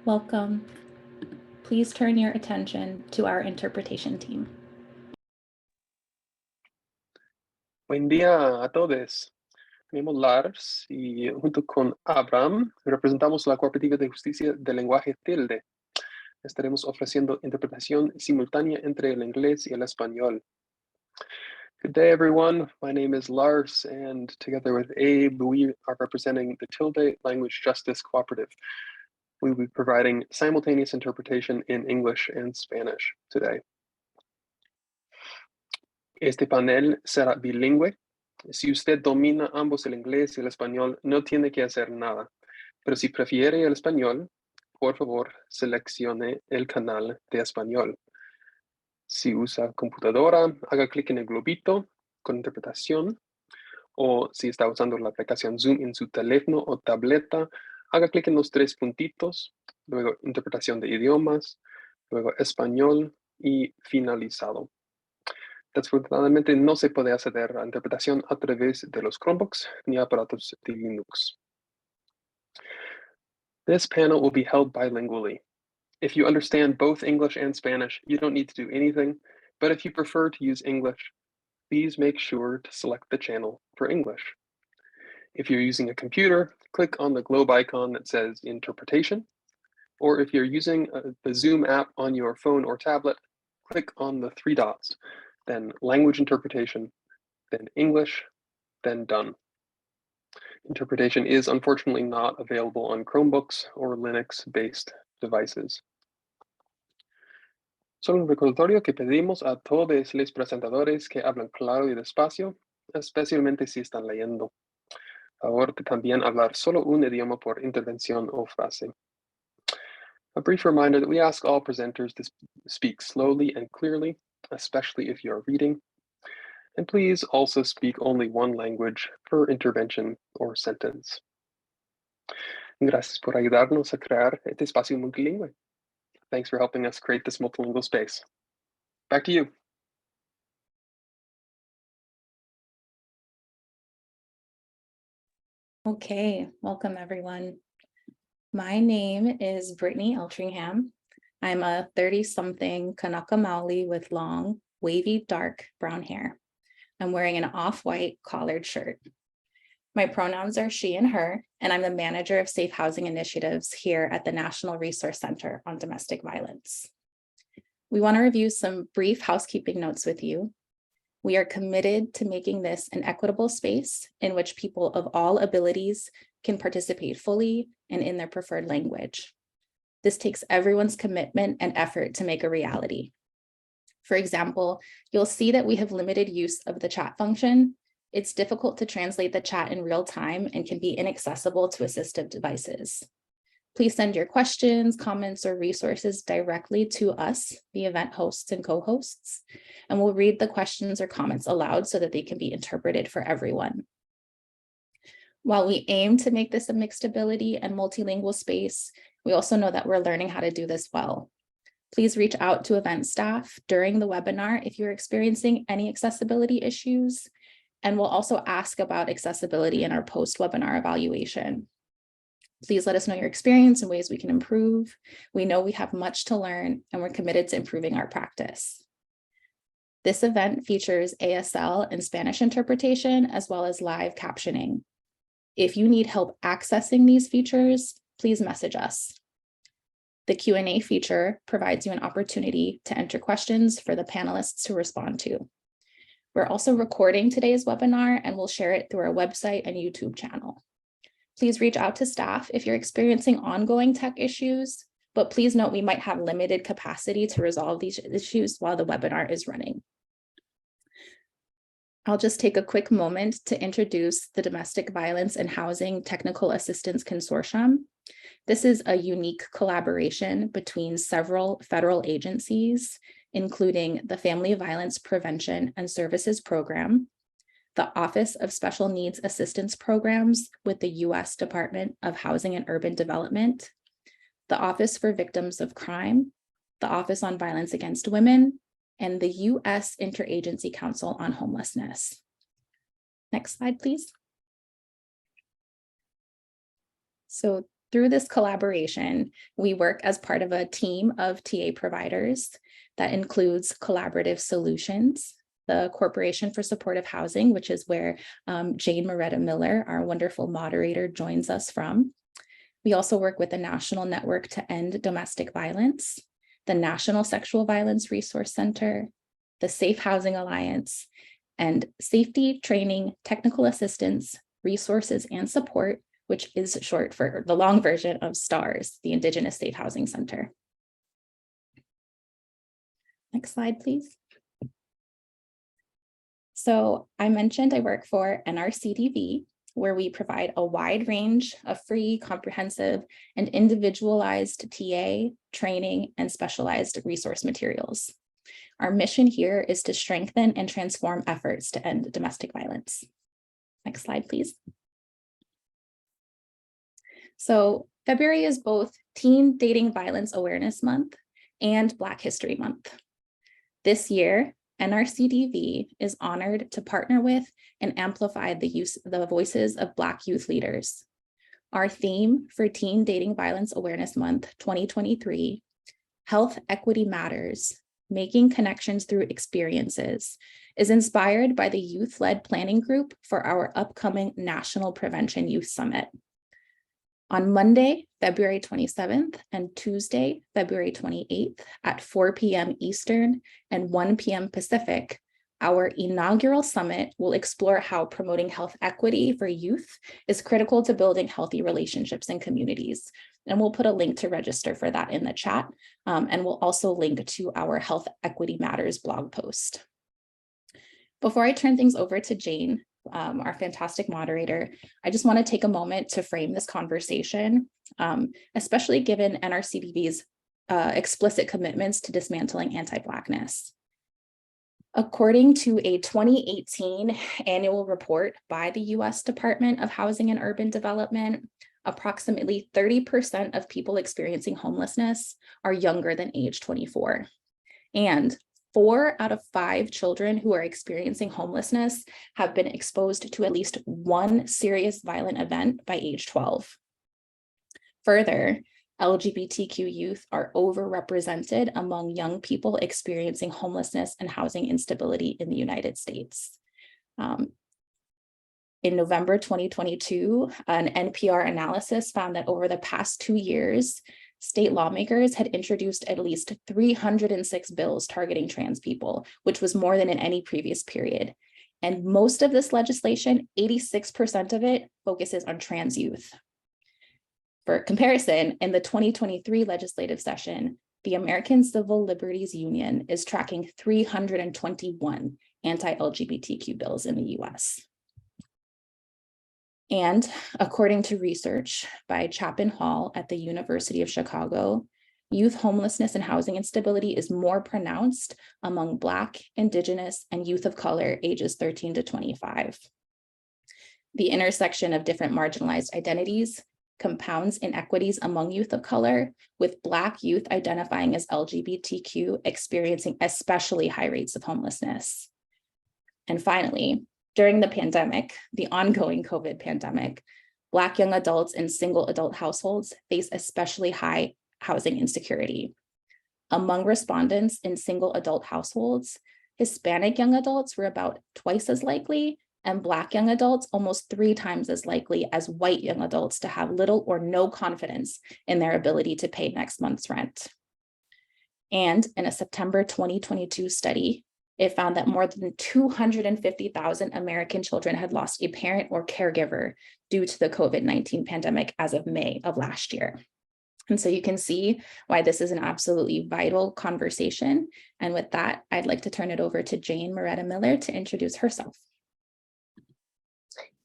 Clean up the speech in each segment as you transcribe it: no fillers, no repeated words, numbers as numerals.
Welcome. Please turn your attention to our interpretation team. Buen día a todos. Me llamo Lars y junto con Abraham representamos la Cooperativa de Justicia del Lenguaje Tilde. Estaremos ofreciendo interpretación simultánea entre el inglés y el español. Good day, everyone. My name is Lars, and together with Abe, we are representing the Tilde Language Justice Cooperative. We will be providing simultaneous interpretation in English and Spanish today. Este panel será bilingüe. Si usted domina ambos el inglés y el español, no tiene que hacer nada. Pero si prefiere el español, por favor, seleccione el canal de español. Si usa computadora, haga clic en el globito con interpretación. O si está usando la aplicación Zoom en su teléfono o tableta, haga clic en los 3 puntitos, luego interpretación de idiomas, luego español y finalizado. Desafortunadamente no se puede acceder a interpretación a través de los Chromebooks ni aparatos de Linux. This panel will be held bilingually. If you understand both English and Spanish, you don't need to do anything, but if you prefer to use English, please make sure to select the channel for English. If you're using a computer, click on the globe icon that says Interpretation, or if you're using the Zoom app on your phone or tablet, click on the 3 dots, then Language Interpretation, then English, then Done. Interpretation is unfortunately not available on Chromebooks or Linux-based devices. Solo un recordatorio que pedimos a todos los presentadores que hablan claro y despacio, especialmente si están leyendo. Favor de también hablar solo un idioma por intervención o frase. A brief reminder that we ask all presenters to speak slowly and clearly, especially if you're reading. And please also speak only one language per intervention or sentence. Gracias por ayudarnos a crear este espacio multilingüe. Thanks for helping us create this multilingual space. Back to you. Okay, welcome everyone. My name is Brittany Eltringham. I'm a 30-something Kanaka Maoli with long, wavy, dark brown hair. I'm wearing an off-white collared shirt. My pronouns are she and her, and I'm the manager of safe housing initiatives here at the National Resource Center on Domestic Violence. We want to review some brief housekeeping notes with you. We are committed to making this an equitable space in which people of all abilities can participate fully and in their preferred language. This takes everyone's commitment and effort to make a reality. For example, you'll see that we have limited use of the chat function. It's difficult to translate the chat in real time and can be inaccessible to assistive devices. Please send your questions, comments, or resources directly to us, the event hosts and co-hosts, and we'll read the questions or comments aloud so that they can be interpreted for everyone. While we aim to make this a mixed ability and multilingual space, we also know that we're learning how to do this well. Please reach out to event staff during the webinar if you're experiencing any accessibility issues, and we'll also ask about accessibility in our post-webinar evaluation. Please let us know your experience and ways we can improve. We know we have much to learn, and we're committed to improving our practice. This event features ASL and Spanish interpretation, as well as live captioning. If you need help accessing these features, please message us. The Q&A feature provides you an opportunity to enter questions for the panelists to respond to. We're also recording today's webinar, and we'll share it through our website and YouTube channel. Please reach out to staff if you're experiencing ongoing tech issues, but please note we might have limited capacity to resolve these issues while the webinar is running. I'll just take a quick moment to introduce the Domestic Violence and Housing Technical Assistance Consortium. This is a unique collaboration between several federal agencies, including the Family Violence Prevention and Services Program, the Office of Special Needs Assistance Programs with the U.S. Department of Housing and Urban Development, the Office for Victims of Crime, the Office on Violence Against Women, and the U.S. Interagency Council on Homelessness. Next slide, please. So through this collaboration, we work as part of a team of TA providers that includes Collaborative Solutions, the Corporation for Supportive Housing, which is where Jane Moretta Miller, our wonderful moderator, joins us from. We also work with the National Network to End Domestic Violence, the National Sexual Violence Resource Center, the Safe Housing Alliance, and Safety, Training, Technical Assistance, Resources, and Support, which is short for the long version of STARS, the Indigenous Safe Housing Center. Next slide, please. So I mentioned I work for NRCDV, where we provide a wide range of free, comprehensive, and individualized TA, training, and specialized resource materials. Our mission here is to strengthen and transform efforts to end domestic violence. Next slide, please. So February is both Teen Dating Violence Awareness Month and Black History Month. This year, NRCDV is honored to partner with and amplify the voices of Black youth leaders. Our theme for Teen Dating Violence Awareness Month 2023, Health Equity Matters, Making Connections Through Experiences, is inspired by the youth-led planning group for our upcoming National Prevention Youth Summit. On Monday, February 27th and Tuesday, February 28th at 4 p.m. Eastern and 1 p.m. Pacific, our inaugural summit will explore how promoting health equity for youth is critical to building healthy relationships in communities. And we'll put a link to register for that in the chat. And we'll also link to our Health Equity Matters blog post. Before I turn things over to Jane, our fantastic moderator, I just want to take a moment to frame this conversation, especially given NRCDV's explicit commitments to dismantling anti-Blackness. According to a 2018 annual report by the U.S. Department of Housing and Urban Development, approximately 30% of people experiencing homelessness are younger than age 24. And 4 out of 5 children who are experiencing homelessness have been exposed to at least one serious violent event by age 12. Further, LGBTQ youth are overrepresented among young people experiencing homelessness and housing instability in the United States. In November 2022, an NPR analysis found that over the past 2 years, state lawmakers had introduced at least 306 bills targeting trans people, which was more than in any previous period. And most of this legislation, 86% of it, focuses on trans youth. For comparison, in the 2023 legislative session, the American Civil Liberties Union is tracking 321 anti-LGBTQ bills in the US. And according to research by Chapin Hall at the University of Chicago, youth homelessness and housing instability is more pronounced among Black, Indigenous, and youth of color ages 13 to 25. The intersection of different marginalized identities compounds inequities among youth of color, with Black youth identifying as LGBTQ experiencing especially high rates of homelessness. And finally, during the pandemic, the ongoing COVID pandemic, Black young adults in single adult households face especially high housing insecurity. Among respondents in single adult households, Hispanic young adults were about twice as likely, and Black young adults almost 3 times as likely as white young adults to have little or no confidence in their ability to pay next month's rent. And in a September 2022 study, it found that more than 250,000 American children had lost a parent or caregiver due to the COVID-19 pandemic as of May of last year. And so you can see why this is an absolutely vital conversation. And with that, I'd like to turn it over to Jane Moretta Miller to introduce herself.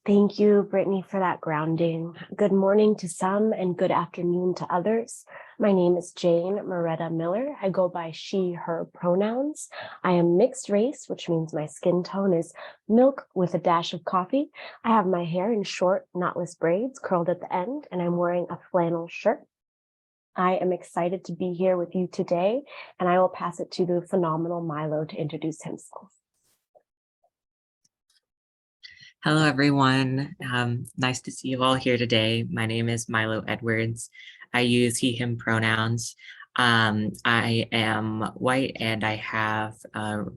Thank you, Brittany, for that grounding. Good morning to some and good afternoon to others. My name is Jane Moretta Miller. I go by she, her pronouns. I am mixed race, which means my skin tone is milk with a dash of coffee. I have my hair in short, knotless braids curled at the end, and I'm wearing a flannel shirt. I am excited to be here with you today, and I will pass it to the phenomenal Milo to introduce himself. Hello, everyone. Nice to see you all here today. My name is Milo Edwards. I use he, him pronouns. I am white and I have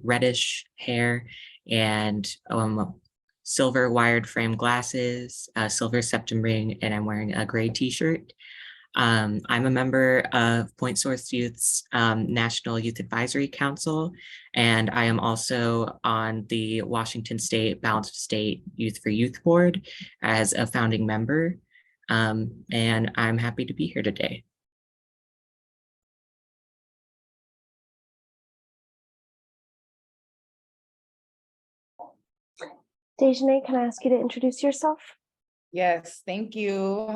reddish hair and silver wired frame glasses, a silver septum ring, and I'm wearing a gray t-shirt. I'm a member of Point Source Youth's National Youth Advisory Council, and I am also on the Washington State Balance of State Youth for Youth Board as a founding member, and I'm happy to be here today. Dejane, can I ask you to introduce yourself? Yes, thank you.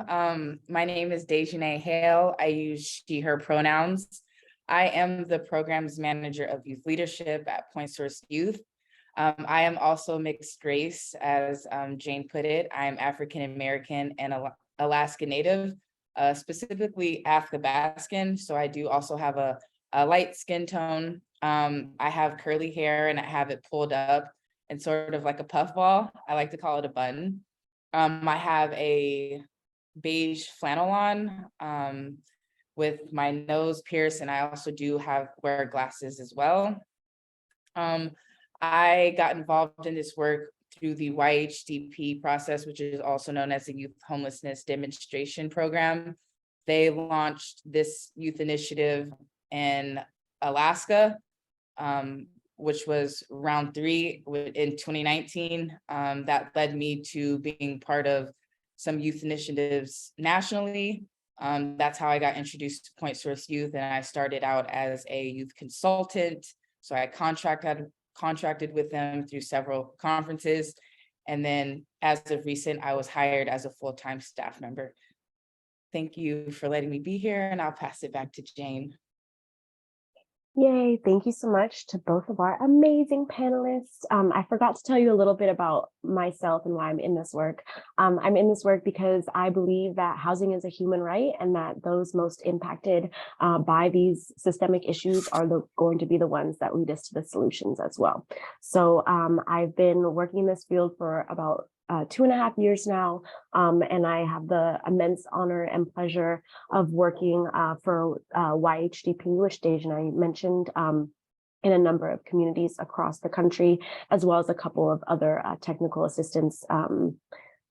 My name is Dejane Hale. I use she, her pronouns. I am the programs manager of youth leadership at Point Source Youth. I am also mixed race, as Jane put it. I'm African American and Alaska Native, specifically Athabascan. So I do also have a light skin tone. I have curly hair and I have it pulled up and sort of like a puffball. I like to call it a bun. I have a beige flannel on with my nose pierced, and I also do wear glasses as well. I got involved in this work through the YHDP process, which is also known as the Youth Homelessness Demonstration Program. They launched this youth initiative in Alaska, which was round 3 in 2019. That led me to being part of some youth initiatives nationally. That's how I got introduced to Point Source Youth, and I started out as a youth consultant. So I contracted with them through several conferences. And then as of recent, I was hired as a full-time staff member. Thank you for letting me be here, and I'll pass it back to Jane. Yay, thank you so much to both of our amazing panelists. I forgot to tell you a little bit about myself and why I'm in this work. I'm in this work because I believe that housing is a human right and that those most impacted by these systemic issues are going to be the ones that lead us to the solutions as well. So I've been working in this field for about 2.5 years now, and I have the immense honor and pleasure of working for YHDP, which Dejane mentioned, in a number of communities across the country, as well as a couple of other technical assistance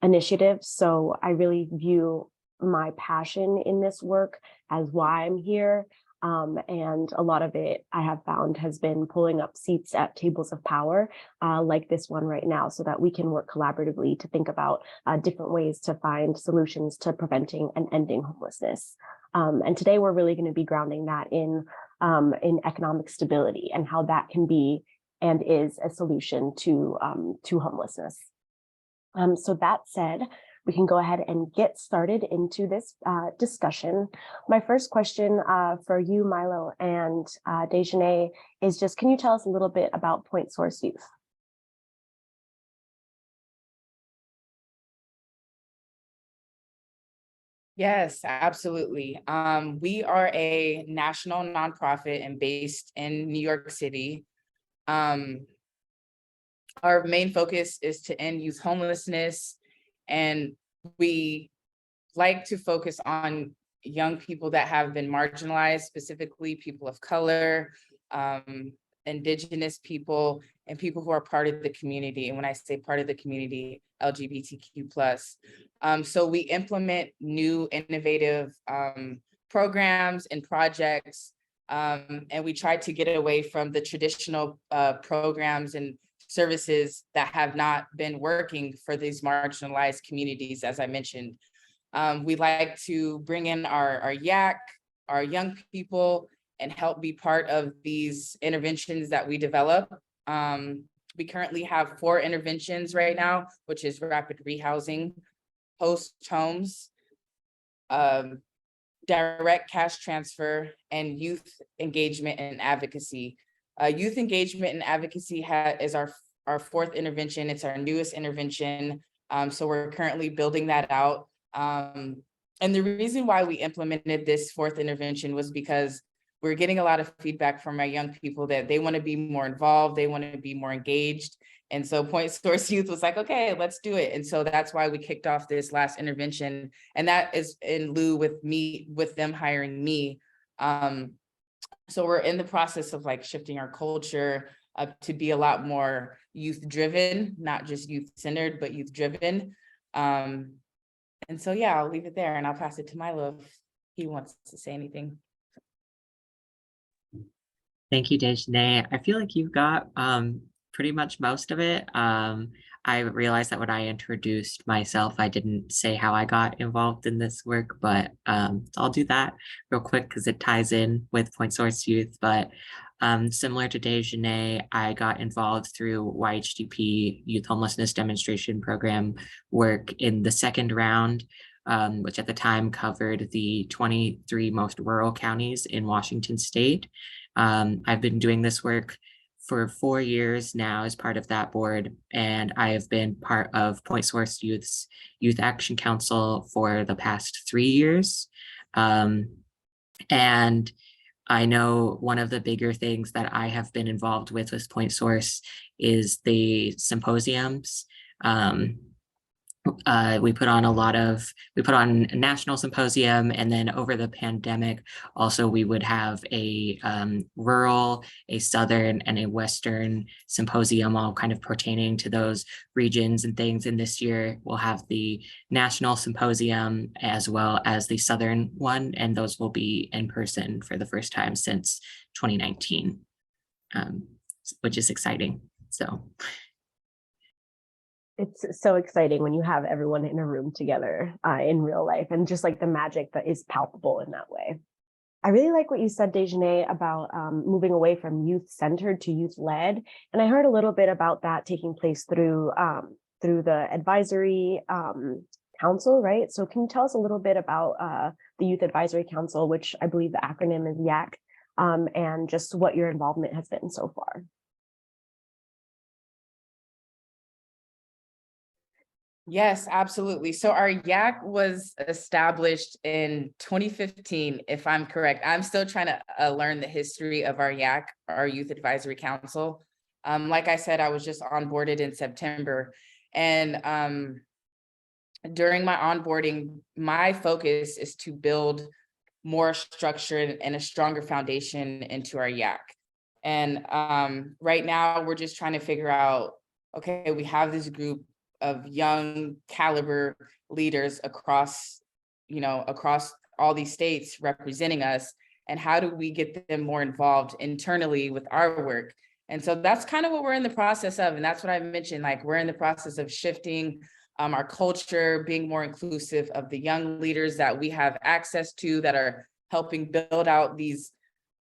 initiatives. So I really view my passion in this work as why I'm here. And a lot of it I have found has been pulling up seats at tables of power like this one right now, so that we can work collaboratively to think about different ways to find solutions to preventing and ending homelessness. And today we're really going to be grounding that in economic stability and how that can be and is a solution to homelessness. So that said, we can go ahead and get started into this discussion. My first question for you, Milo, and Dejane is just, can you tell us a little bit about Point Source Youth? Yes, absolutely. We are a national nonprofit and based in New York City. Our main focus is to end youth homelessness, and we like to focus on young people that have been marginalized, specifically people of color, Indigenous people, and people who are part of the community. And when I say part of the community, LGBTQ+. So we implement new innovative programs and projects, and we try to get away from the traditional programs and services that have not been working for these marginalized communities, as I mentioned. We like to bring in our YAC, our young people, and help be part of these interventions that we develop. We currently have 4 interventions right now, which is rapid rehousing, host homes, direct cash transfer, and youth engagement and advocacy. Youth engagement and advocacy is our 4th intervention. It's our newest intervention. So we're currently building that out. And the reason why we implemented this 4th intervention was because we're getting a lot of feedback from our young people that they want to be more involved, they want to be more engaged. And so Point Source Youth was like, okay, let's do it. And so that's why we kicked off this last intervention. And that is in lieu with them hiring me. So we're in the process of like shifting our culture to be a lot more youth driven, not just youth centered, but youth driven. And so, yeah, I'll leave it there and I'll pass it to Milo if he wants to say anything. Thank you, Dejanae. I feel like you've got pretty much most of it. I realized that when I introduced myself, I didn't say how I got involved in this work, but I'll do that real quick because it ties in with Point Source Youth. But similar to Dejanae, I got involved through YHDP Youth Homelessness Demonstration Program work in the second round, which at the time covered the 23 most rural counties in Washington State. I've been doing this work for 4 years now as part of that board, and I have been part of Point Source Youth's Youth Action Council for the past 3 years. And I know one of the bigger things that I have been involved with Point Source is the symposiums. We put on a national symposium, and then over the pandemic, also we would have a rural, a southern, and a western symposium, all kind of pertaining to those regions and things. And this year we'll have the national symposium as well as the southern one, and those will be in person for the first time since 2019, which is exciting. So. It's so exciting when you have everyone in a room together in real life, and just like the magic that is palpable in that way. I really like what you said, Dejanae, about moving away from youth-centered to youth-led. And I heard a little bit about that taking place through the advisory council, right? So can you tell us a little bit about the Youth Advisory Council, which I believe the acronym is YAC, and just what your involvement has been so far? Yes, absolutely. So our YAC was established in 2015, if I'm correct. I'm still trying to learn the history of our YAC, our Youth Advisory Council. Like I said, I was just onboarded in September. And during my onboarding, my focus is to build more structure and a stronger foundation into our YAC. And right now, we're just trying to figure out, okay, we have this group of young caliber leaders across all these states representing us, and how do we get them more involved internally with our work? And so that's kind of what we're in the process of. And that's what I mentioned, like we're in the process of shifting our culture, being more inclusive of the young leaders that we have access to that are helping build out these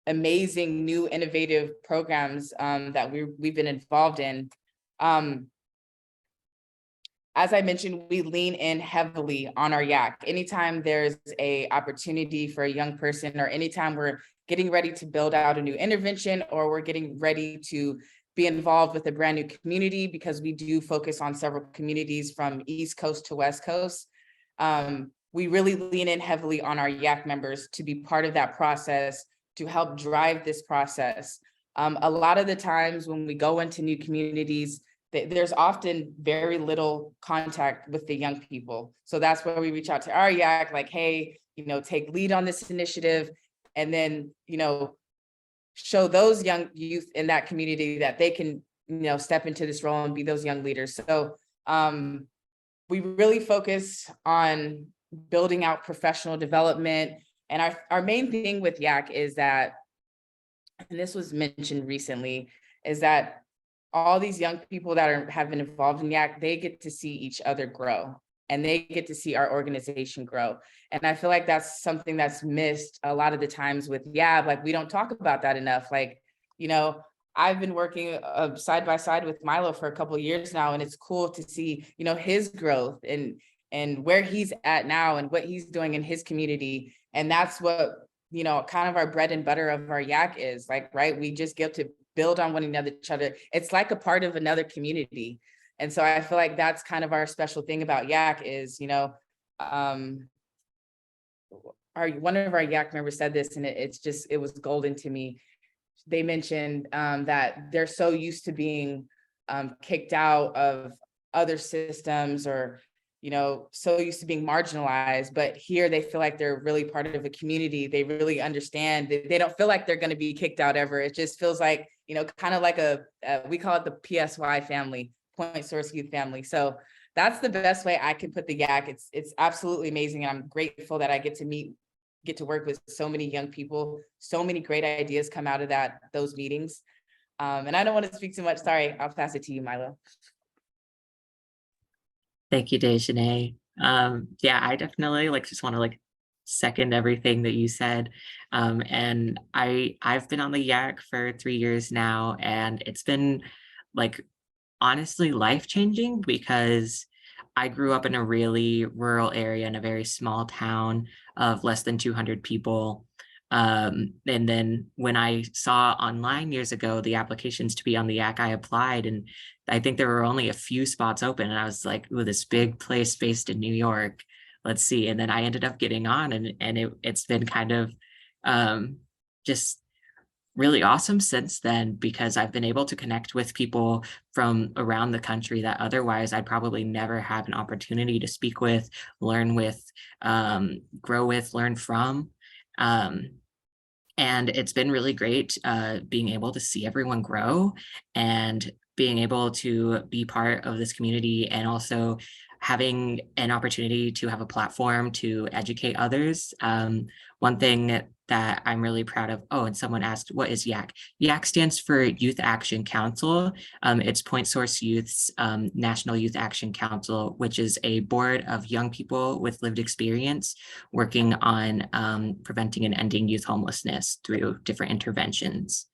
amazing new innovative programs that we've been involved in. As I mentioned, we lean in heavily on our YAC. Anytime there's an opportunity for a young person, or anytime we're getting ready to build out a new intervention, or we're getting ready to be involved with a brand new community, because we do focus on several communities from East Coast to West Coast, we really lean in heavily on our YAC members to be part of that process, to help drive this process. A lot of the times when we go into new communities, there's often very little contact with the young people. So that's where we reach out to our YAC, like, hey, take lead on this initiative, and then, show those young youth in that community that they can, step into this role and be those young leaders. So we really focus on building out professional development. And our main thing with YAC is that, and this was mentioned recently, is that all these young people that have been involved in YAC, they get to see each other grow, and they get to see our organization grow. And I feel like that's something that's missed a lot of the times with YAB. Like, we don't talk about that enough. Like, I've been working side by side with Milo for a couple of years now, and it's cool to see, his growth and where he's at now and what he's doing in his community. And that's what, kind of our bread and butter of our YAC is, like, right? We just get to build on one another, each other. It's like a part of another community. And so I feel like that's kind of our special thing about YAC is, our one of our YAC members said this, and it was golden to me. They mentioned that they're so used to being kicked out of other systems, or so used to being marginalized, but here they feel like they're really part of a community. They really understand that they don't feel like they're going to be kicked out ever. It just feels like, kind of like we call it the PSY family, Point Source Youth Family. So that's the best way I can put the YAC. It's absolutely amazing. And I'm grateful that I get to work with so many young people. So many great ideas come out of those meetings. And I don't want to speak too much. Sorry, I'll pass it to you, Milo. Thank you, Dejanae. Yeah, I definitely just want to second everything that you said. And I've been on the YAC for 3 years now, and it's been honestly life-changing, because I grew up in a really rural area in a very small town of less than 200 people. And then when I saw online years ago the applications to be on the YAC, I applied, and I think there were only a few spots open, and I was like, "Ooh, this big place based in New York, let's see." And then I ended up getting on, and it's been kind of just really awesome since then, because I've been able to connect with people from around the country that otherwise I'd probably never have an opportunity to speak with, learn with, grow with, learn from. And it's been really great being able to see everyone grow and being able to be part of this community, and also having an opportunity to have a platform to educate others. One thing that I'm really proud of, and someone asked, what is YAC? YAC stands for Youth Action Council. It's Point Source Youth's National Youth Action Council, which is a board of young people with lived experience working on preventing and ending youth homelessness through different interventions.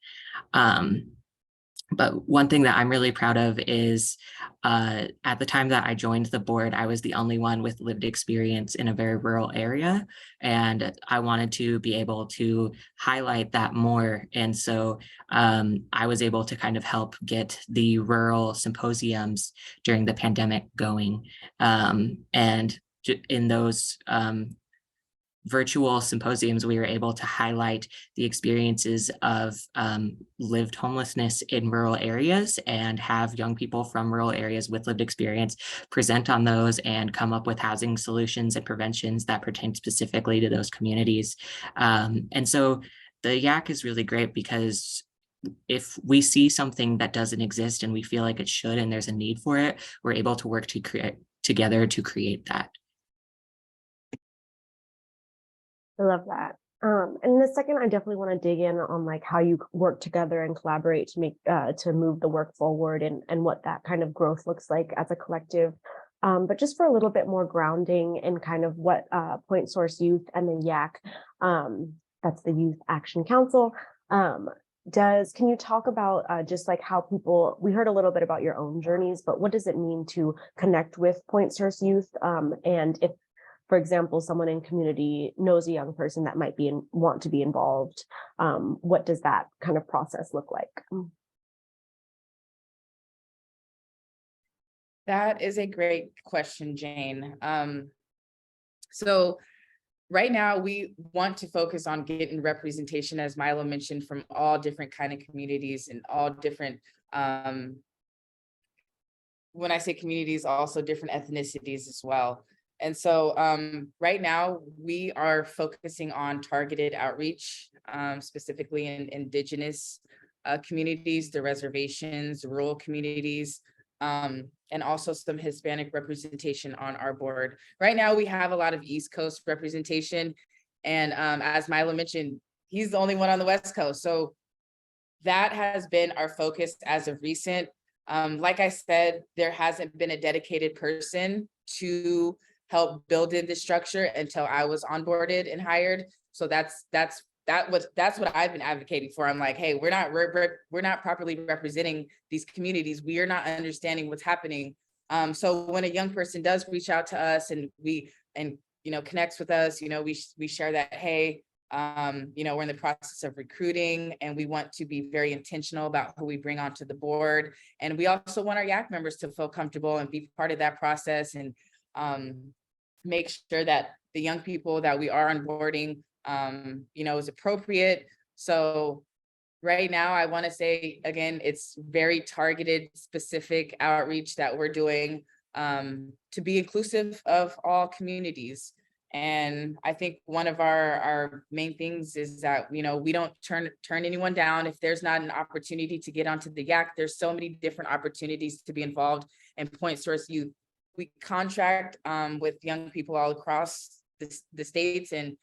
But one thing that I'm really proud of is at the time that I joined the board, I was the only one with lived experience in a very rural area. And I wanted to be able to highlight that more. And so I was able to kind of help get the rural symposiums during the pandemic going. And in those virtual symposiums, we were able to highlight the experiences of lived homelessness in rural areas, and have young people from rural areas with lived experience present on those and come up with housing solutions and preventions that pertain specifically to those communities. And so the YAC is really great, because if we see something that doesn't exist and we feel like it should, and there's a need for it, we're able to work together to create that. I love that. And in a second, I definitely want to dig in on how you work together and collaborate to make to move the work forward, and what that kind of growth looks like as a collective. But just for a little bit more grounding in kind of what Point Source Youth and the YAC, that's the Youth Action Council, can you talk about just how people, we heard a little bit about your own journeys, but what does it mean to connect with Point Source Youth? And if, for example, someone in community knows a young person that might want to be involved, what does that kind of process look like? That is a great question, Jane. So right now we want to focus on getting representation, as Milo mentioned, from all different kind of communities and all different, when I say communities, also different ethnicities as well. And so right now we are focusing on targeted outreach, specifically in Indigenous communities, the reservations, rural communities, and also some Hispanic representation on our board. Right now we have a lot of East Coast representation. And as Milo mentioned, he's the only one on the West Coast. So that has been our focus as of recent. Like I said, there hasn't been a dedicated person to help build in the structure until I was onboarded and hired. So that's what I've been advocating for. I'm like, hey, we're not properly representing these communities. We are not understanding what's happening. So when a young person does reach out to us and connects with us, we share that, hey, we're in the process of recruiting, and we want to be very intentional about who we bring onto the board. And we also want our YAC members to feel comfortable and be part of that process, and make sure that the young people that we are onboarding, is appropriate. So right now, I want to say, again, it's very targeted, specific outreach that we're doing to be inclusive of all communities. And I think one of our main things is that, we don't turn anyone down. If there's not an opportunity to get onto the YAC, there's so many different opportunities to be involved in Point Source Youth. We contract with young people all across the states, and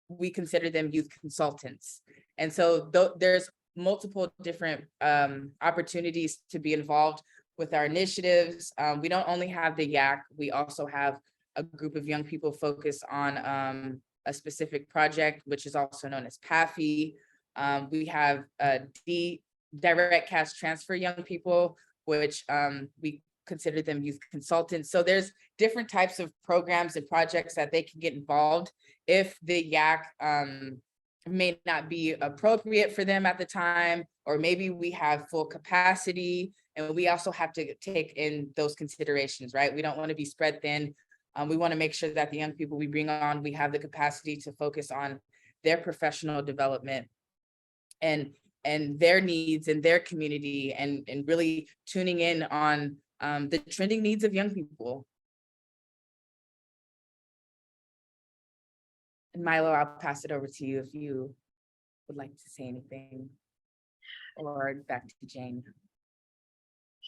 we consider them youth consultants. And so there's multiple different opportunities to be involved with our initiatives. We don't only have the YAC, we also have a group of young people focused on a specific project, which is also known as PAFI. We have direct cash transfer young people, which we consider them youth consultants. So there's different types of programs and projects that they can get involved if the YAC may not be appropriate for them at the time, or maybe we have full capacity, and we also have to take in those considerations, right? We don't want to be spread thin. We want to make sure that the young people we bring on, we have the capacity to focus on their professional development and their needs and their community, and really tuning in on the trending needs of young people. And Milo, I'll pass it over to you if you would like to say anything, or back to Jane.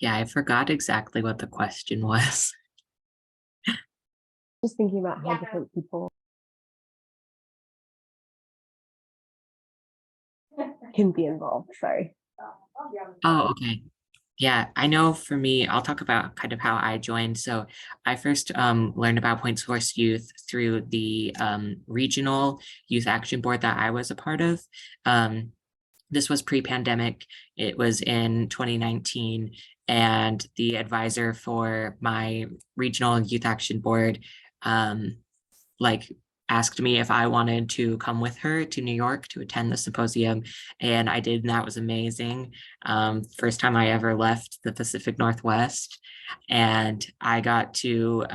Yeah, I forgot exactly what the question was. Just thinking about how different people can be involved. Sorry. Oh, okay. Yeah, I know for me, I'll talk about kind of how I joined. So I first learned about Point Source Youth through the regional youth action board that I was a part of. This was pre-pandemic. It was in 2019, and the advisor for my regional youth action board asked me if I wanted to come with her to New York to attend the symposium, and I did, and that was amazing. First time I ever left the Pacific Northwest, and I got to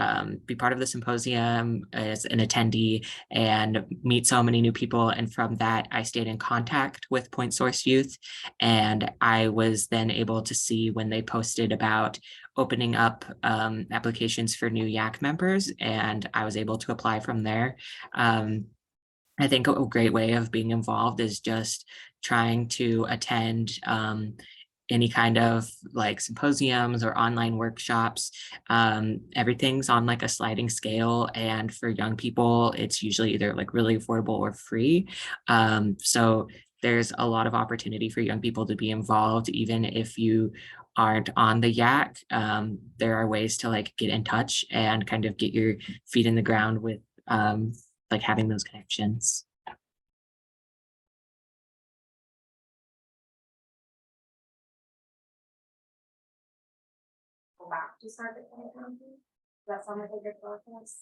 be part of the symposium as an attendee and meet so many new people. And from that, I stayed in contact with Point Source Youth, and I was then able to see when they posted about opening up applications for new YAC members, and I was able to apply from there. I think a great way of being involved is just trying to attend any kind of symposiums or online workshops. Everything's on a sliding scale, and for young people, it's usually either really affordable or free. So there's a lot of opportunity for young people to be involved, even if you aren't on the YAC. There are ways to get in touch and kind of get your feet in the ground with having those connections.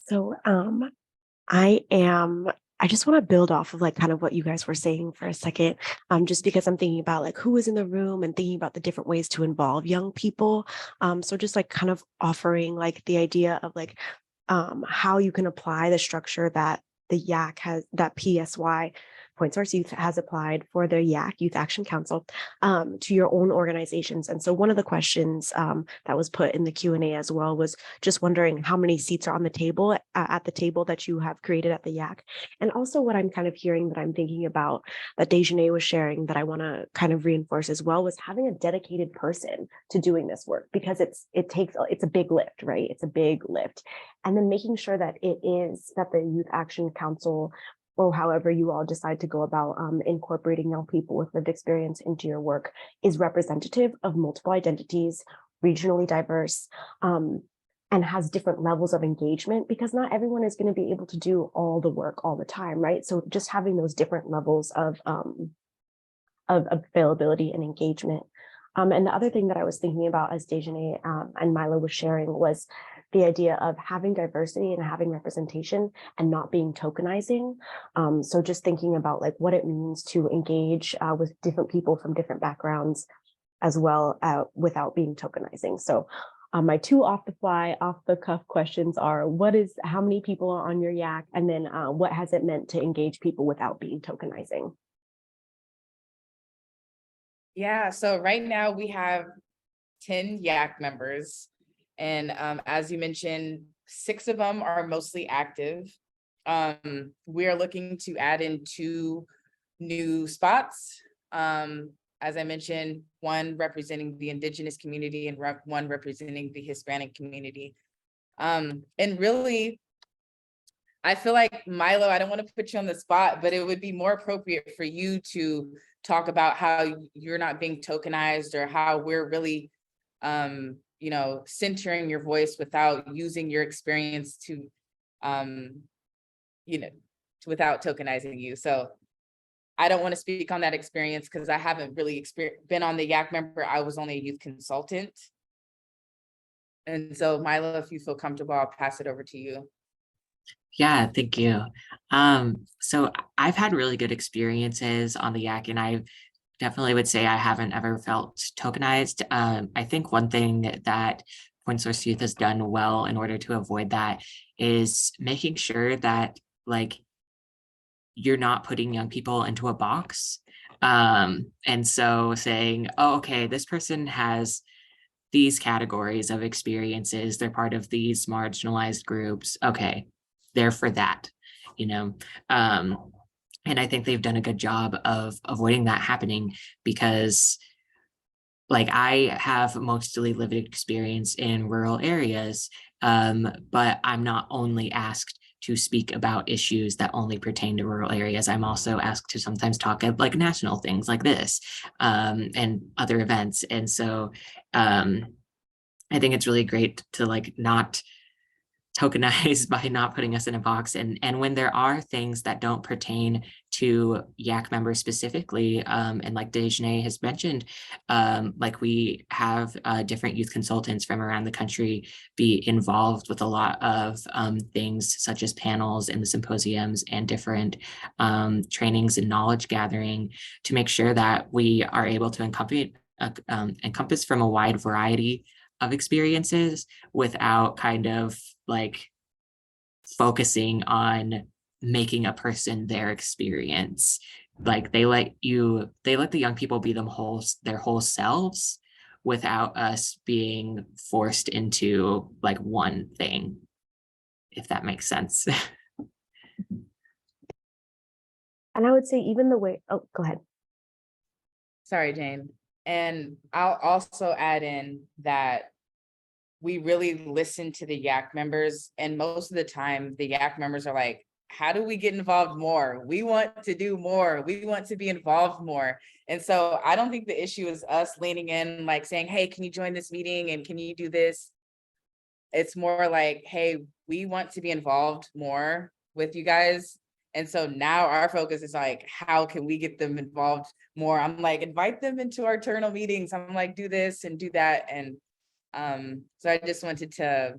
So I just want to build off of kind of what you guys were saying for a second, just because I'm thinking about who is in the room and thinking about the different ways to involve young people. So just kind of offering the idea of how you can apply the structure that the YAC has, that PSY, Point Source Youth, has applied for their YAC, Youth Action Council, to your own organizations. And so one of the questions that was put in the Q&A as well was just wondering how many seats are on the table, at the table that you have created at the YAC. And also what I'm kind of hearing that I'm thinking about that Dejanay was sharing that I want to kind of reinforce as well was having a dedicated person to doing this work, because it's a big lift, right? It's a big lift. And then making sure that the Youth Action Council, or however you all decide to go about incorporating young people with lived experience into your work, is representative of multiple identities, regionally diverse, and has different levels of engagement, because not everyone is going to be able to do all the work all the time, right? So just having those different levels of availability and engagement. And the other thing that I was thinking about as Dejanay and Milo was sharing was the idea of having diversity and having representation and not being tokenizing. So just thinking about what it means to engage with different people from different backgrounds as well, without being tokenizing. So My two off the cuff questions are, how many people are on your Yak? And then what has it meant to engage people without being tokenizing? Yeah, so right now we have 10 Yak members. And as you mentioned, 6 of them are mostly active. We are looking to add in 2 new spots. As I mentioned, one representing the Indigenous community and one representing the Hispanic community. And really, I feel like, Milo, I don't want to put you on the spot, but it would be more appropriate for you to talk about how you're not being tokenized, or how we're really, you know, centering your voice without using your experience to, you know, without tokenizing you. So I don't want to speak on that experience because I haven't really been on the Yak member. I was only a youth consultant. And so, Milo, if you feel comfortable, I'll pass it over to you. Yeah, thank you. So I've had really good experiences on the Yak, and I definitely would say I haven't ever felt tokenized. I think one thing that Point Source Youth has done well in order to avoid that is making sure that, like, you're not putting young people into a box. And so saying, oh, okay, this person has these categories of experiences, they're part of these marginalized groups. Okay, they're for that, you know. And I think they've done a good job of avoiding that happening, because, like, I have mostly lived experience in rural areas, but I'm not only asked to speak about issues that only pertain to rural areas. I'm also asked to sometimes talk at, like, national things like this, and other events. And so I think it's really great to, like, not tokenize by not putting us in a box. And when there are things that don't pertain to Yak members specifically, and like Dejane has mentioned, like, we have different youth consultants from around the country be involved with a lot of things such as panels and the symposiums and different trainings and knowledge gathering, to make sure that we are able to encompass from a wide variety of experiences without kind of, like, focusing on making a person their experience. Like, they let the young people be their whole selves, without us being forced into, like, one thing, if that makes sense. And I would say even the way, oh, go ahead. Sorry, Jane. And I'll also add in that we really listen to the Yak members. And most of the time, the Yak members are like, how do we get involved more? We want to do more. We want to be involved more. And so I don't think the issue is us leaning in, like saying, hey, can you join this meeting? And can you do this? It's more like, hey, we want to be involved more with you guys. And so now our focus is like, how can we get them involved more? I'm like, invite them into our internal meetings. I'm like, do this and do that. And so I just wanted to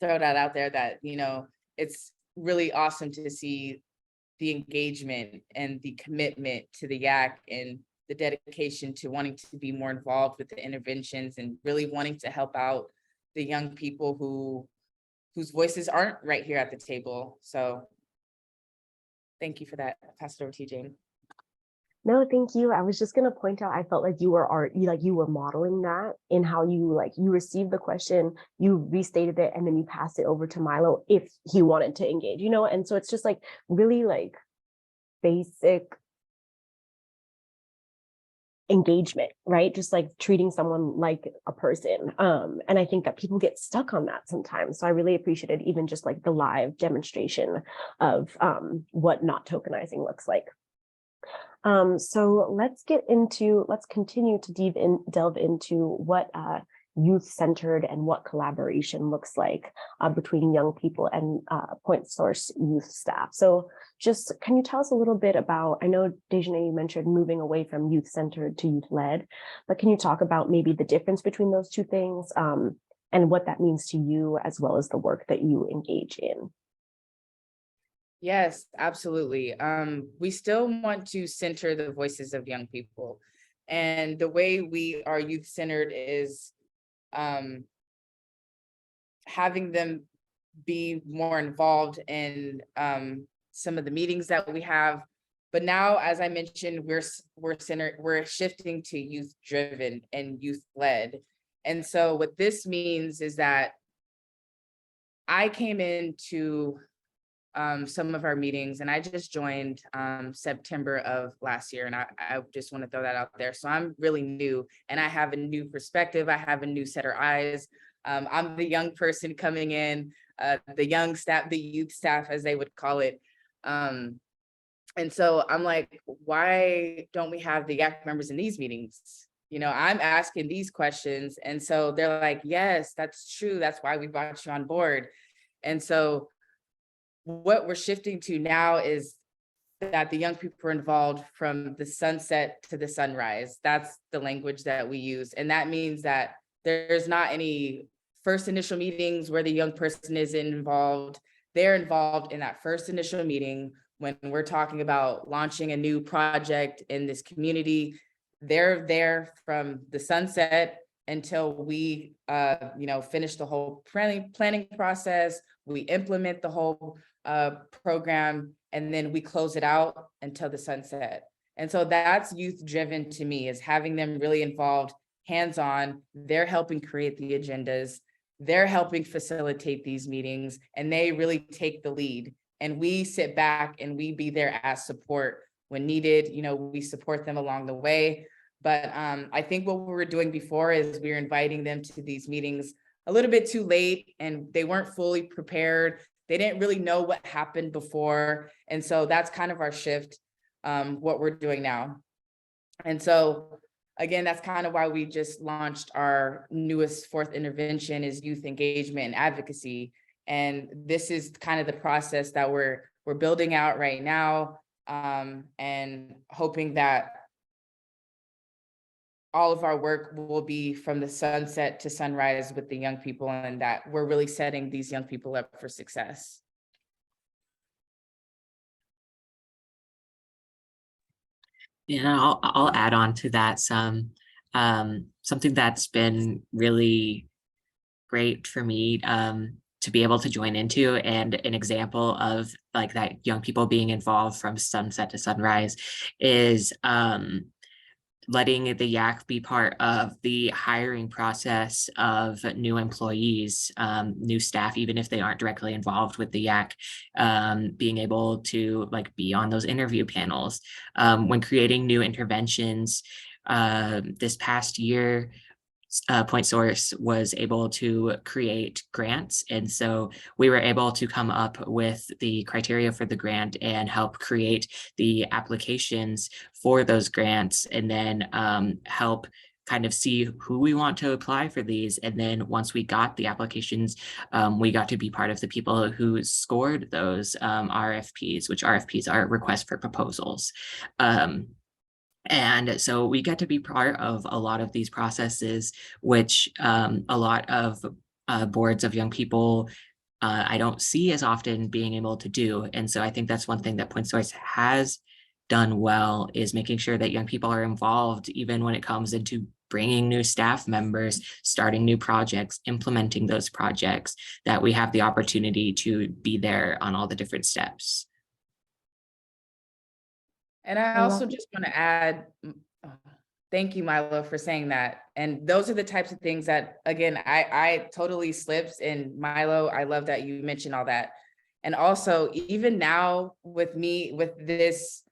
throw that out there, that, you know, it's really awesome to see the engagement and the commitment to the Yak, and the dedication to wanting to be more involved with the interventions, and really wanting to help out the young people whose voices aren't right here at the table. So thank you for that. I'll pass it over to you, Jane. No, thank you. I was just going to point out, I felt like you were modeling that in how you received the question, you restated it, and then you passed it over to Milo if he wanted to engage, you know? And so it's just like really like basic engagement, right? Just like treating someone like a person. And I think that people get stuck on that sometimes. So I really appreciated even just like the live demonstration of what not tokenizing looks like. So let's continue to delve into what youth-centered and what collaboration looks like between young people and Point Source youth staff. So just, can you tell us a little bit about, I know Dejane, you mentioned moving away from youth-centered to youth-led, but can you talk about maybe the difference between those two things, and what that means to you, as well as the work that you engage in? Yes, absolutely. We still want to center the voices of young people. And the way we are youth-centered is having them be more involved in some of the meetings that we have. But now, as I mentioned, we're shifting to youth driven and youth led. And so what this means is that I came into some of our meetings, and I just joined September of last year, and I just want to throw that out there. So I'm really new, and I have a new perspective. I have a new set of eyes. I'm the young person coming in, the young staff, the youth staff, as they would call it. And so I'm like, why don't we have the YAC members in these meetings? You know, I'm asking these questions. And so they're like, yes, that's true. That's why we brought you on board. And so what we're shifting to now is that the young people are involved from the sunset to the sunrise. That's the language that we use. And that means that there's not any first initial meetings where the young person is involved. They're involved in that first initial meeting when we're talking about launching a new project in this community. They're there from the sunset until we finish the whole planning process. We implement the whole program, and then we close it out until the sunset. And so that's youth driven to me, is having them really involved, hands-on. They're helping create the agendas, they're helping facilitate these meetings, and they really take the lead. And we sit back and we be there as support when needed. You know, we support them along the way. But I think what we were doing before is we were inviting them to these meetings a little bit too late, and they weren't fully prepared. They didn't really know what happened before. And so that's kind of our shift, what we're doing now. And so, again, that's kind of why we just launched our newest fourth intervention, is youth engagement and advocacy. And this is kind of the process that we're building out right now, and hoping that all of our work will be from the sunset to sunrise with the young people, and that we're really setting these young people up for success. Yeah, I'll add on to that some something that's been really great for me to be able to join into, and an example of like that young people being involved from sunset to sunrise is letting the YAC be part of the hiring process of new employees, new staff, even if they aren't directly involved with the YAC, being able to like be on those interview panels. When creating new interventions, this past year, Point Source was able to create grants. And so we were able to come up with the criteria for the grant and help create the applications for those grants, and then help kind of see who we want to apply for these. And then once we got the applications, we got to be part of the people who scored those RFPs, which RFPs are requests for proposals. And so we get to be part of a lot of these processes, which a lot of boards of young people I don't see as often being able to do. And so I think that's one thing that Point Source has done well, is making sure that young people are involved, even when it comes into bringing new staff members, starting new projects, implementing those projects, that we have the opportunity to be there on all the different steps. And I also just want to add, thank you, Milo, for saying that. And those are the types of things that, again, I totally slipped. And Milo, I love that you mentioned all that. And also, even now with me, with this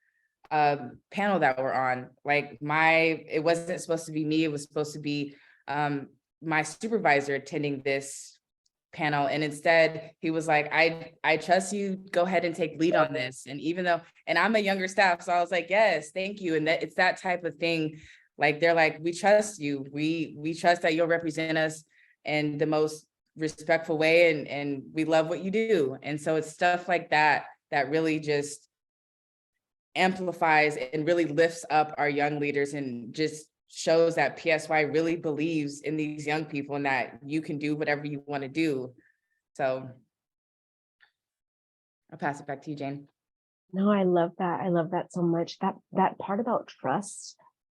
panel that we're on, like it wasn't supposed to be me, it was supposed to be my supervisor attending this panel. And instead he was like, I trust you, go ahead and take lead on this. And even though, and I'm a younger staff, so I was like, yes, thank you. And that it's that type of thing. Like, they're like, we trust you. We trust that you'll represent us in the most respectful way. And we love what you do. And so it's stuff like that that really just amplifies and really lifts up our young leaders, and just shows that PSY really believes in these young people, and that you can do whatever you want to do. So I'll pass it back to you, Jane. No, I love that. I love that so much. That part about trust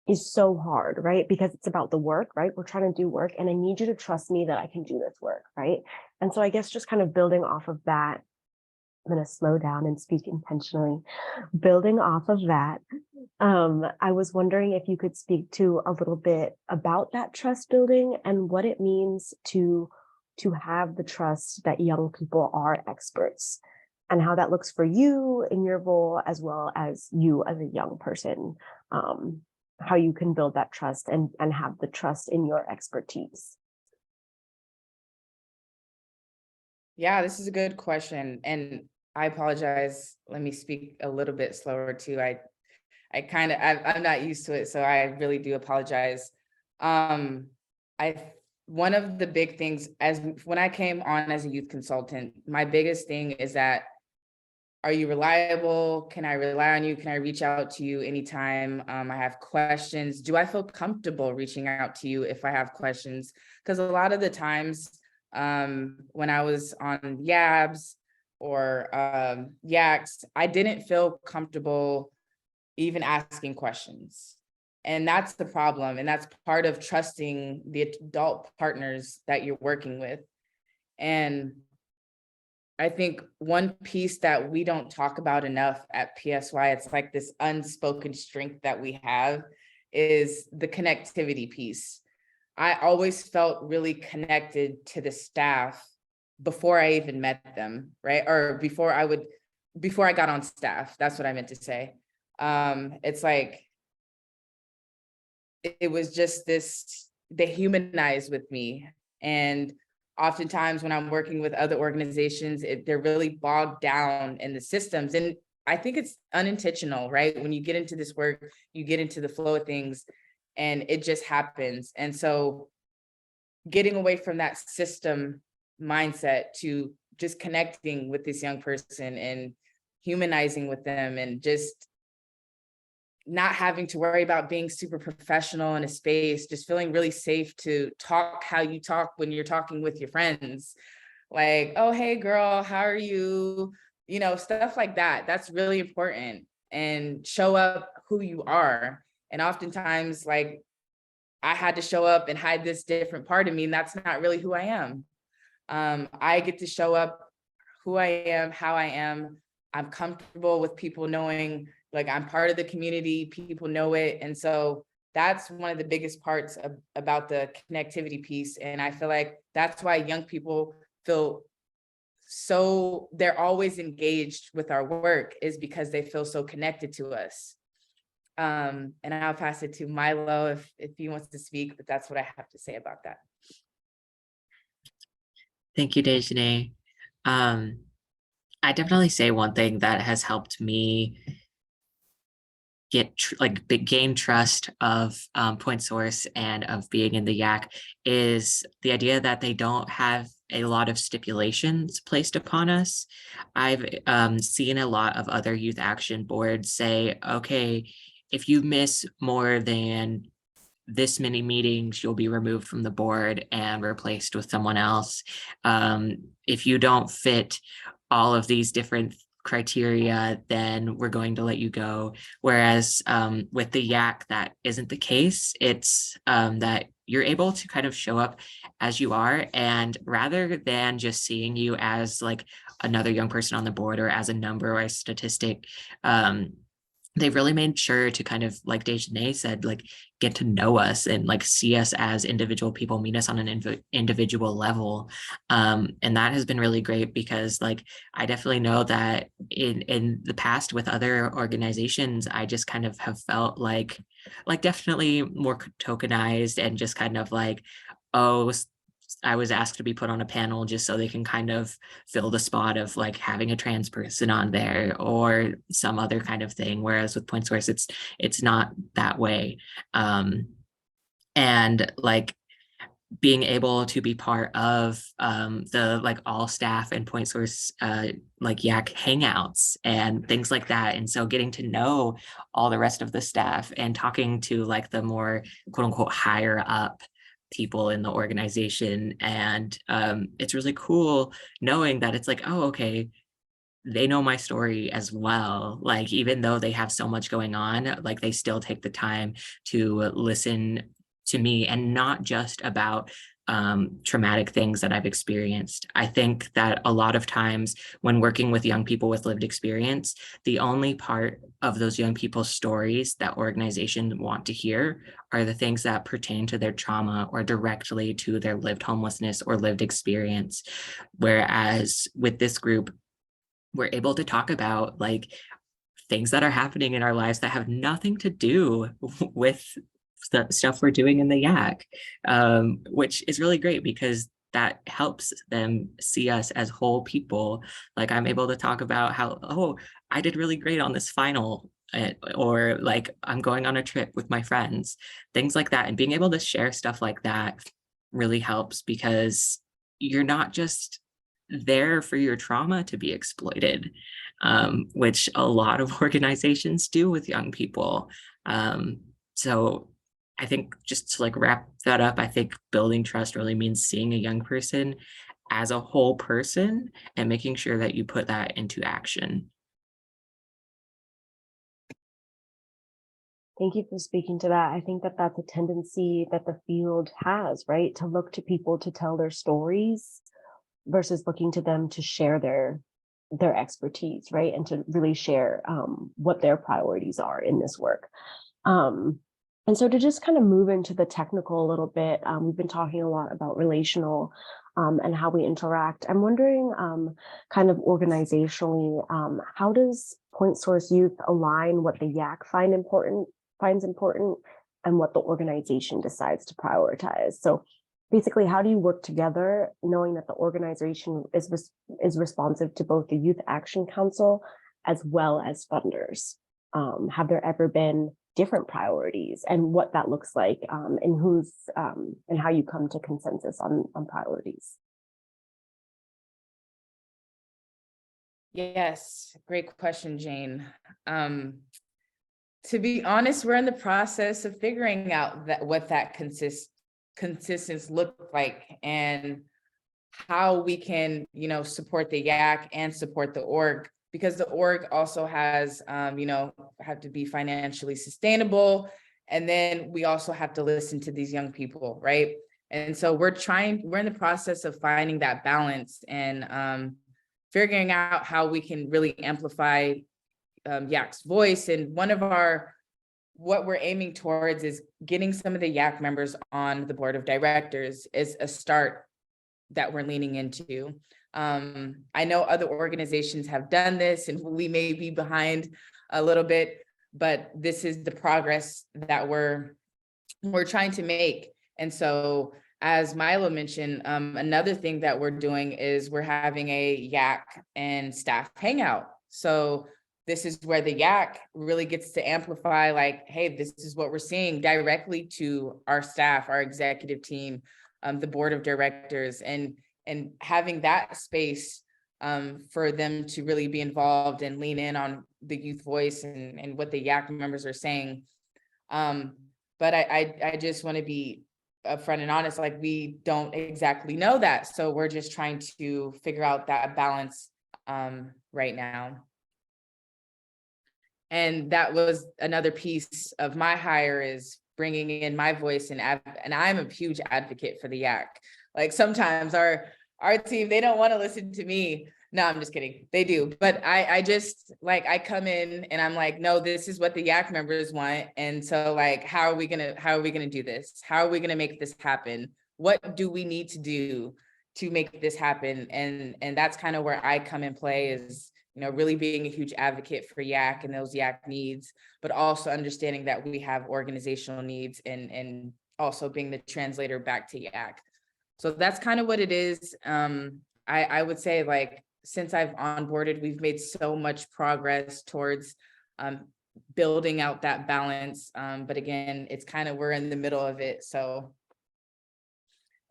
is so hard, right? Because it's about the work, right? We're trying to do work, and I need you to trust me that I can do this work, right? And so I guess just kind of building off of that, I'm going to slow down and speak intentionally. Building off of that, I was wondering if you could speak to a little bit about that trust building and what it means to have the trust that young people are experts, and how that looks for you in your role, as well as you as a young person, how you can build that trust and have the trust in your expertise. Yeah, this is a good question. And I apologize. Let me speak a little bit slower too. I'm not used to it, so I really do apologize. One of the big things when I came on as a youth consultant, my biggest thing is that, are you reliable? Can I rely on you? Can I reach out to you anytime I have questions? Do I feel comfortable reaching out to you if I have questions? Because a lot of the times when I was on YABS or YACS, I didn't feel comfortable even asking questions. And that's the problem. And that's part of trusting the adult partners that you're working with. And I think one piece that we don't talk about enough at PSY, it's like this unspoken strength that we have, is the connectivity piece. I always felt really connected to the staff before I even met them, right? Or before I got on staff, that's what I meant to say. It's like, it was just this, they humanized with me. And oftentimes when I'm working with other organizations, they're really bogged down in the systems. And I think it's unintentional, right? When you get into this work, you get into the flow of things and it just happens. And so getting away from that system mindset to just connecting with this young person and humanizing with them, and just not having to worry about being super professional in a space, just feeling really safe to talk how you talk when you're talking with your friends. Like, oh, hey girl, how are you? You know, stuff like that. That's really important. And show up who you are. And oftentimes, like, I had to show up and hide this different part of me, and that's not really who I am. I get to show up who I am, how I am. I'm comfortable with people knowing, like, I'm part of the community, people know it. And so that's one of the biggest parts about the connectivity piece. And I feel like that's why young people feel so, they're always engaged with our work, is because they feel so connected to us. And I'll pass it to Milo if he wants to speak, but that's what I have to say about that. Thank you, Dejanae. I definitely say one thing that has helped me gain trust of Point Source and of being in the YAC is the idea that they don't have a lot of stipulations placed upon us. I've seen a lot of other youth action boards say, okay, if you miss more than this many meetings, you'll be removed from the board and replaced with someone else. If you don't fit all of these different criteria, then we're going to let you go. Whereas with the YAC, that isn't the case. It's that you're able to kind of show up as you are, and rather than just seeing you as like another young person on the board or as a number or a statistic, they've really made sure to kind of, like Dejanae said, like get to know us and like see us as individual people, meet us on an individual level. And that has been really great, because like I definitely know that in the past with other organizations, I just kind of have felt like definitely more tokenized and just kind of like, oh, I was asked to be put on a panel just so they can kind of fill the spot of like having a trans person on there or some other kind of thing. Whereas with Point Source, it's not that way. And like being able to be part of the like all staff and Point Source like YAC hangouts and things like that. And so getting to know all the rest of the staff and talking to like the more quote unquote higher up people in the organization. And it's really cool knowing that it's like, oh, okay, they know my story as well. Like, even though they have so much going on, like they still take the time to listen to me, and not just about traumatic things that I've experienced. I think that a lot of times when working with young people with lived experience, the only part of those young people's stories that organizations want to hear are the things that pertain to their trauma or directly to their lived homelessness or lived experience. Whereas with this group, we're able to talk about like things that are happening in our lives that have nothing to do with the stuff we're doing in the Yak, which is really great because that helps them see us as whole people. Like I'm able to talk about how, oh, I did really great on this final, or like I'm going on a trip with my friends, things like that. And being able to share stuff like that really helps because you're not just there for your trauma to be exploited, which a lot of organizations do with young people. So I think just to like wrap that up, I think building trust really means seeing a young person as a whole person and making sure that you put that into action. Thank you for speaking to that. I think that that's a tendency that the field has, right? To look to people to tell their stories versus looking to them to share their expertise, right? And to really share what their priorities are in this work. And so to just kind of move into the technical a little bit, we've been talking a lot about relational and how we interact. I'm wondering kind of organizationally, how does Point Source Youth align what the Yak finds important and what the organization decides to prioritize? So basically, how do you work together knowing that the organization is responsive to both the Youth Action Council as well as funders? Have there ever been different priorities and what that looks like, and who's and how you come to consensus on priorities? Yes, great question, Jane. To be honest, we're in the process of figuring out what that consistency look like and how we can, support the Yak and support the org, because the org also has, have to be financially sustainable. And then we also have to listen to these young people, right? And so we're in the process of finding that balance and figuring out how we can really amplify Yak's voice. And what we're aiming towards is getting some of the Yak members on the board of directors is a start that we're leaning into. I know other organizations have done this and we may be behind a little bit, but this is the progress that we're trying to make. And so as Milo mentioned, another thing that we're doing is we're having a Yak and staff hangout. So this is where the Yak really gets to amplify, like, hey, this is what we're seeing directly to our staff, our executive team, the board of directors, and having that space for them to really be involved and lean in on the youth voice and what the Yak members are saying. But I just want to be upfront and honest, like we don't exactly know that. So we're just trying to figure out that balance right now. And that was another piece of my hire, is bringing in my voice and I'm a huge advocate for the Yak. Like sometimes our team, they don't want to listen to me. No, I'm just kidding. They do. But I just like, I come in and I'm like, no, this is what the Yak members want. And so like, how are we going to do this? How are we going to make this happen? What do we need to do to make this happen? And that's kind of where I come in play, is really being a huge advocate for Yak and those Yak needs, but also understanding that we have organizational needs and also being the translator back to Yak. So that's kind of what it is. I would say, like, since I've onboarded, we've made so much progress towards building out that balance. But again, it's kind of, we're in the middle of it. So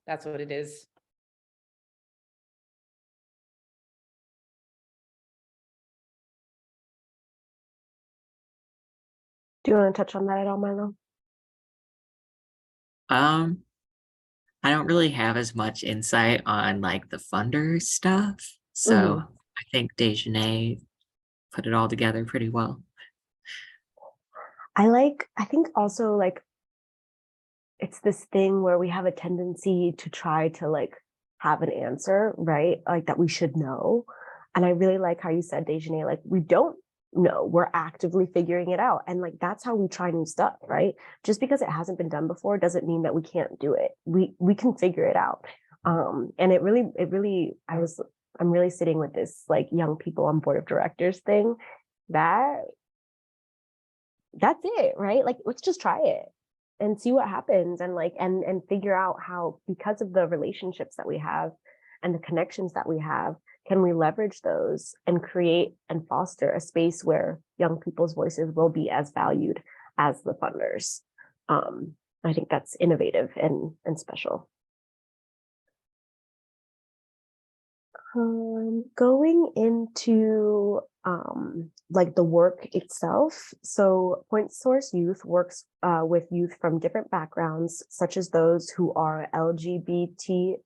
that's what it is. Do you want to touch on that at all, Milo? I don't really have as much insight on like the funder stuff. So I think Dejanay put it all together pretty well. I think also like, it's this thing where we have a tendency to try to like have an answer, right? Like that we should know. And I really like how you said, Dejane, like we don't know, we're actively figuring it out. And like that's how we try new stuff, right? Just because it hasn't been done before doesn't mean that we can't do it. We can figure it out. And I'm really sitting with this like young people on board of directors thing. That's it, right? Like let's just try it and see what happens, and like and figure out how, because of the relationships that we have and the connections that we have, can we leverage those and create and foster a space where young people's voices will be as valued as the funders. I think that's innovative and special. Going into like the work itself. So Point Source Youth works with youth from different backgrounds, such as those who are LGBTQIA+,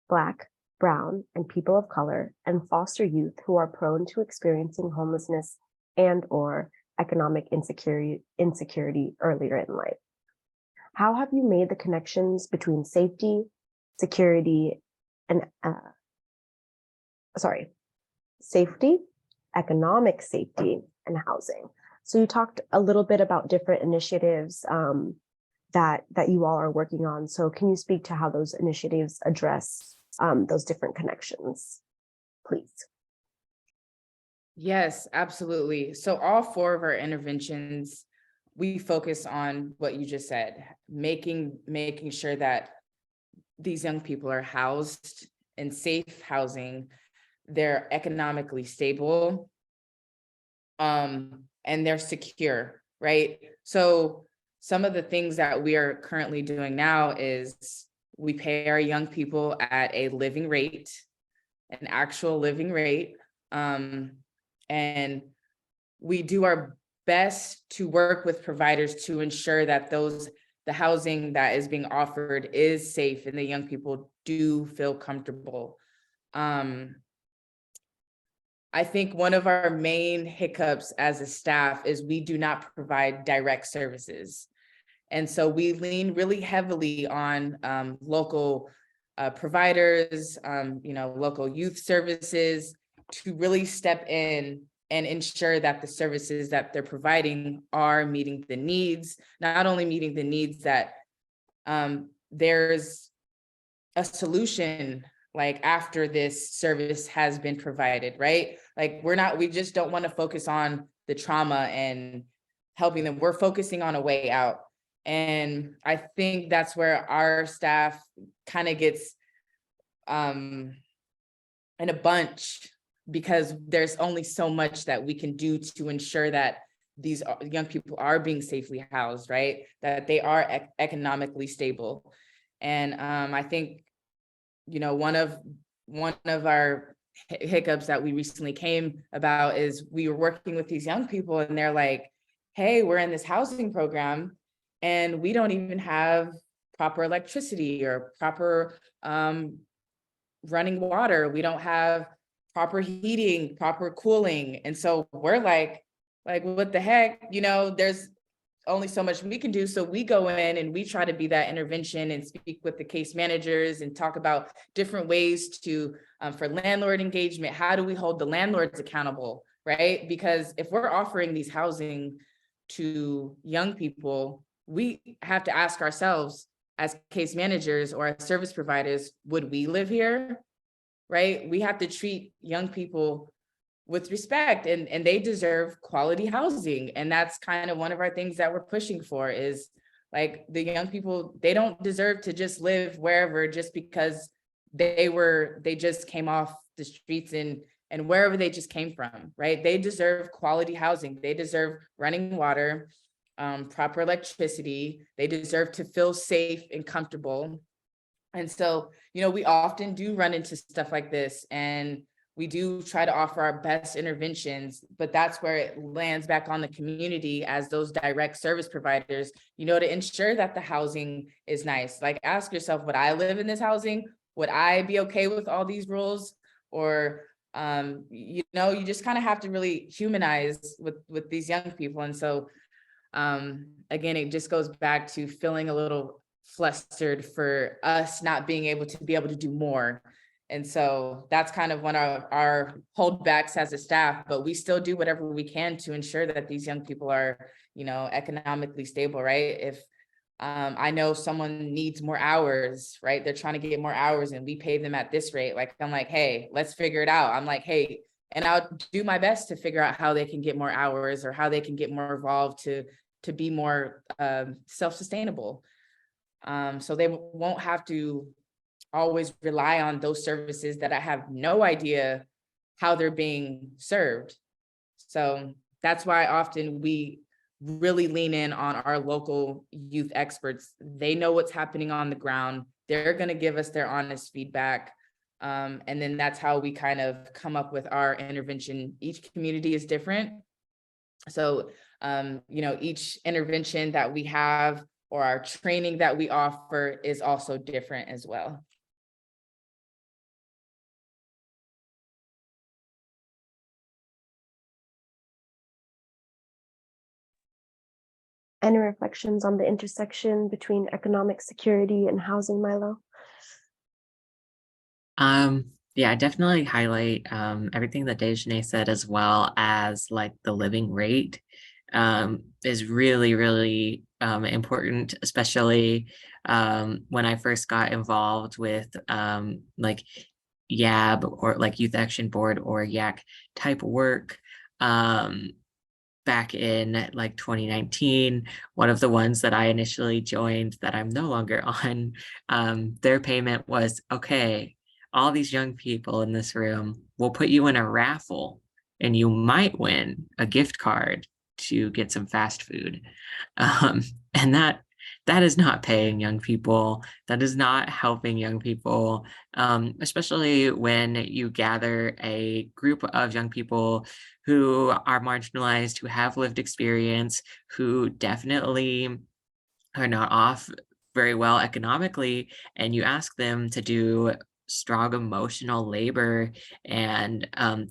Black, Brown, and people of color, and foster youth who are prone to experiencing homelessness and or economic insecurity earlier in life. How have you made the connections between safety, security, and safety, economic safety, and housing? So you talked a little bit about different initiatives that you all are working on. So can you speak to how those initiatives address those different connections, please? Yes, absolutely. So all 4 of our interventions, we focus on what you just said, making sure that these young people are housed in safe housing, they're economically stable, and they're secure, right? So some of the things that we are currently doing now is we pay our young people at a living rate, an actual living rate, and we do our best to work with providers to ensure that the housing that is being offered is safe and the young people do feel comfortable. I think one of our main hiccups as a staff is we do not provide direct services. And so we lean really heavily on local providers, local youth services to really step in and ensure that the services that they're providing are meeting the needs, not only meeting the needs that there's a solution like after this service has been provided, right? Like we just don't want to focus on the trauma and helping them. We're focusing on a way out. And I think that's where our staff kind of gets in a bunch, because there's only so much that we can do to ensure that these young people are being safely housed, right? That they are economically stable. And I think, one of our hiccups that we recently came about is we were working with these young people and they're like, hey, we're in this housing program and we don't even have proper electricity or proper running water. We don't have proper heating, proper cooling. And so we're like, what the heck? There's only so much we can do. So we go in and we try to be that intervention and speak with the case managers and talk about different ways to, for landlord engagement, how do we hold the landlords accountable, right? Because if we're offering these housing to young people, we have to ask ourselves as case managers or as service providers, would we live here, right? We have to treat young people with respect and they deserve quality housing. And that's kind of one of our things that we're pushing for is like the young people, they don't deserve to just live wherever just because they just came off the streets and wherever they just came from, right? They deserve quality housing. They deserve running water, proper electricity. They deserve to feel safe and comfortable. And so, we often do run into stuff like this and we do try to offer our best interventions, but that's where it lands back on the community as those direct service providers, to ensure that the housing is nice. Like ask yourself, would I live in this housing? Would I be okay with all these rules? Or, you just kind of have to really humanize with these young people. And so again, it just goes back to feeling a little flustered for us not being able to do more. And so that's kind of one of our holdbacks as a staff, but we still do whatever we can to ensure that these young people are, economically stable, right? If I know someone needs more hours, right? They're trying to get more hours and we pay them at this rate. Like, I'm like, hey, let's figure it out. I'm like, hey, and I'll do my best to figure out how they can get more hours or how they can get more involved to be more self-sustainable. So they won't have to always rely on those services that I have no idea how they're being served. So that's why often we really lean in on our local youth experts. They know what's happening on the ground. They're going to give us their honest feedback. And then that's how we kind of come up with our intervention. Each community is different. So, each intervention that we have or our training that we offer is also different as well. Any reflections on the intersection between economic security and housing, Milo? Yeah, I definitely highlight everything that Dejane said, as well as like the living rate is really, really important, especially when I first got involved with like YAB or like Youth Action Board or YAC type work. Back in like 2019, one of the ones that I initially joined that I'm no longer on, their payment was, okay, all these young people in this room, we'll put you in a raffle and you might win a gift card to get some fast food. And that is not paying young people. That is not helping young people, especially when you gather a group of young people who are marginalized, who have lived experience, who definitely are not off very well economically, and you ask them to do strong emotional labor and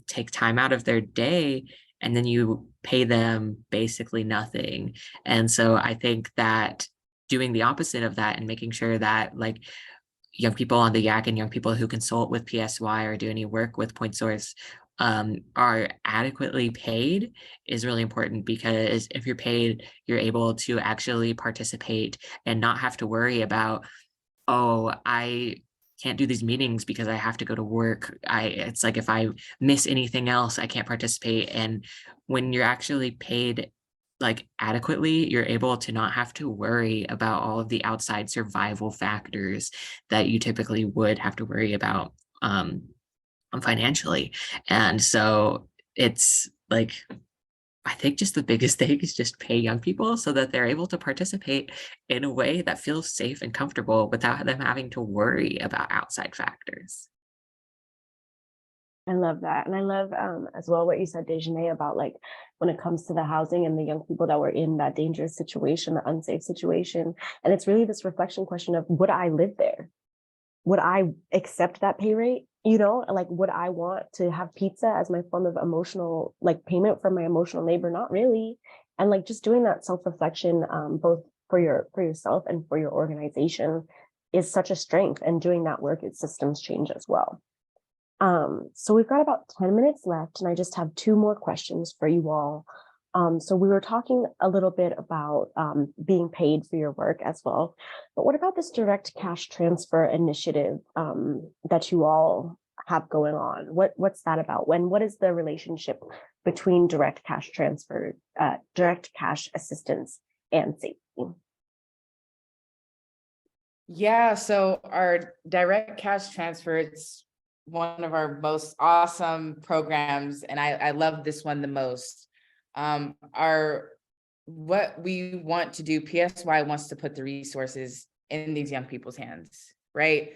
take time out of their day, and then you pay them basically nothing. And so I think that doing the opposite of that and making sure that like young people on the YAC and young people who consult with PSY or do any work with Point Source are adequately paid is really important, because if you're paid, you're able to actually participate and not have to worry about, oh, I can't do these meetings because I have to go to work. It's like if I miss anything else, I can't participate. And when you're actually paid like adequately, you're able to not have to worry about all of the outside survival factors that you typically would have to worry about financially. And so it's like, I think just the biggest thing is just pay young people so that they're able to participate in a way that feels safe and comfortable without them having to worry about outside factors. I love that. And I love as well what you said, Dejane, about like when it comes to the housing and the young people that were in that dangerous situation, the unsafe situation. And it's really this reflection question of, would I live there? Would I accept that pay rate? You know, like, would I want to have pizza as my form of emotional, like payment for my emotional labor? Not really. And like just doing that self-reflection, both for yourself and for your organization is such a strength. And doing that work, it's systems change as well. So we've got about 10 minutes left, and I just have 2 more questions for you all. So we were talking a little bit about being paid for your work as well, but what about this direct cash transfer initiative that you all have going on? What's that about? What is the relationship between direct cash transfer, direct cash assistance and safety? Yeah, so our direct cash transfer, it's one of our most awesome programs, and I love this one the most. What we want to do, PSY wants to put the resources in these young people's hands, right?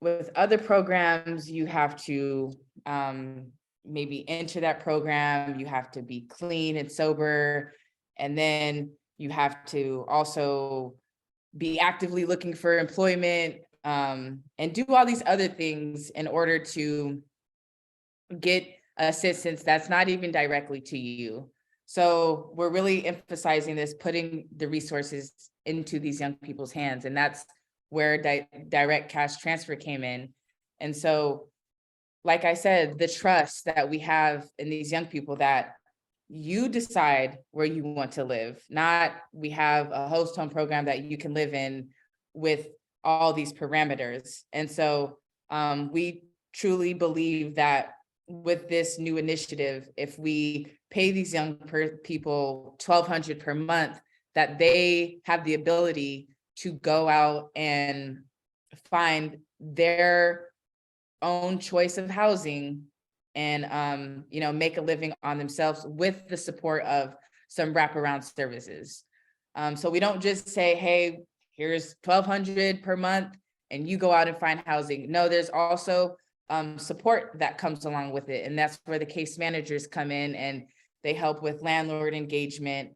With other programs, you have to maybe enter that program, you have to be clean and sober, and then you have to also be actively looking for employment, and do all these other things in order to get assistance that's not even directly to you. So we're really emphasizing this, putting the resources into these young people's hands. And that's where direct cash transfer came in. And so, like I said, the trust that we have in these young people, that you decide where you want to live, not we have a host home program that you can live in with all these parameters. And so we truly believe that with this new initiative, if we pay these young people $1,200 per month, that they have the ability to go out and find their own choice of housing and make a living on themselves with the support of some wraparound services. So we don't just say, hey, here's $1,200 per month and you go out and find housing. No, there's also support that comes along with it. And that's where the case managers come in, and they help with landlord engagement.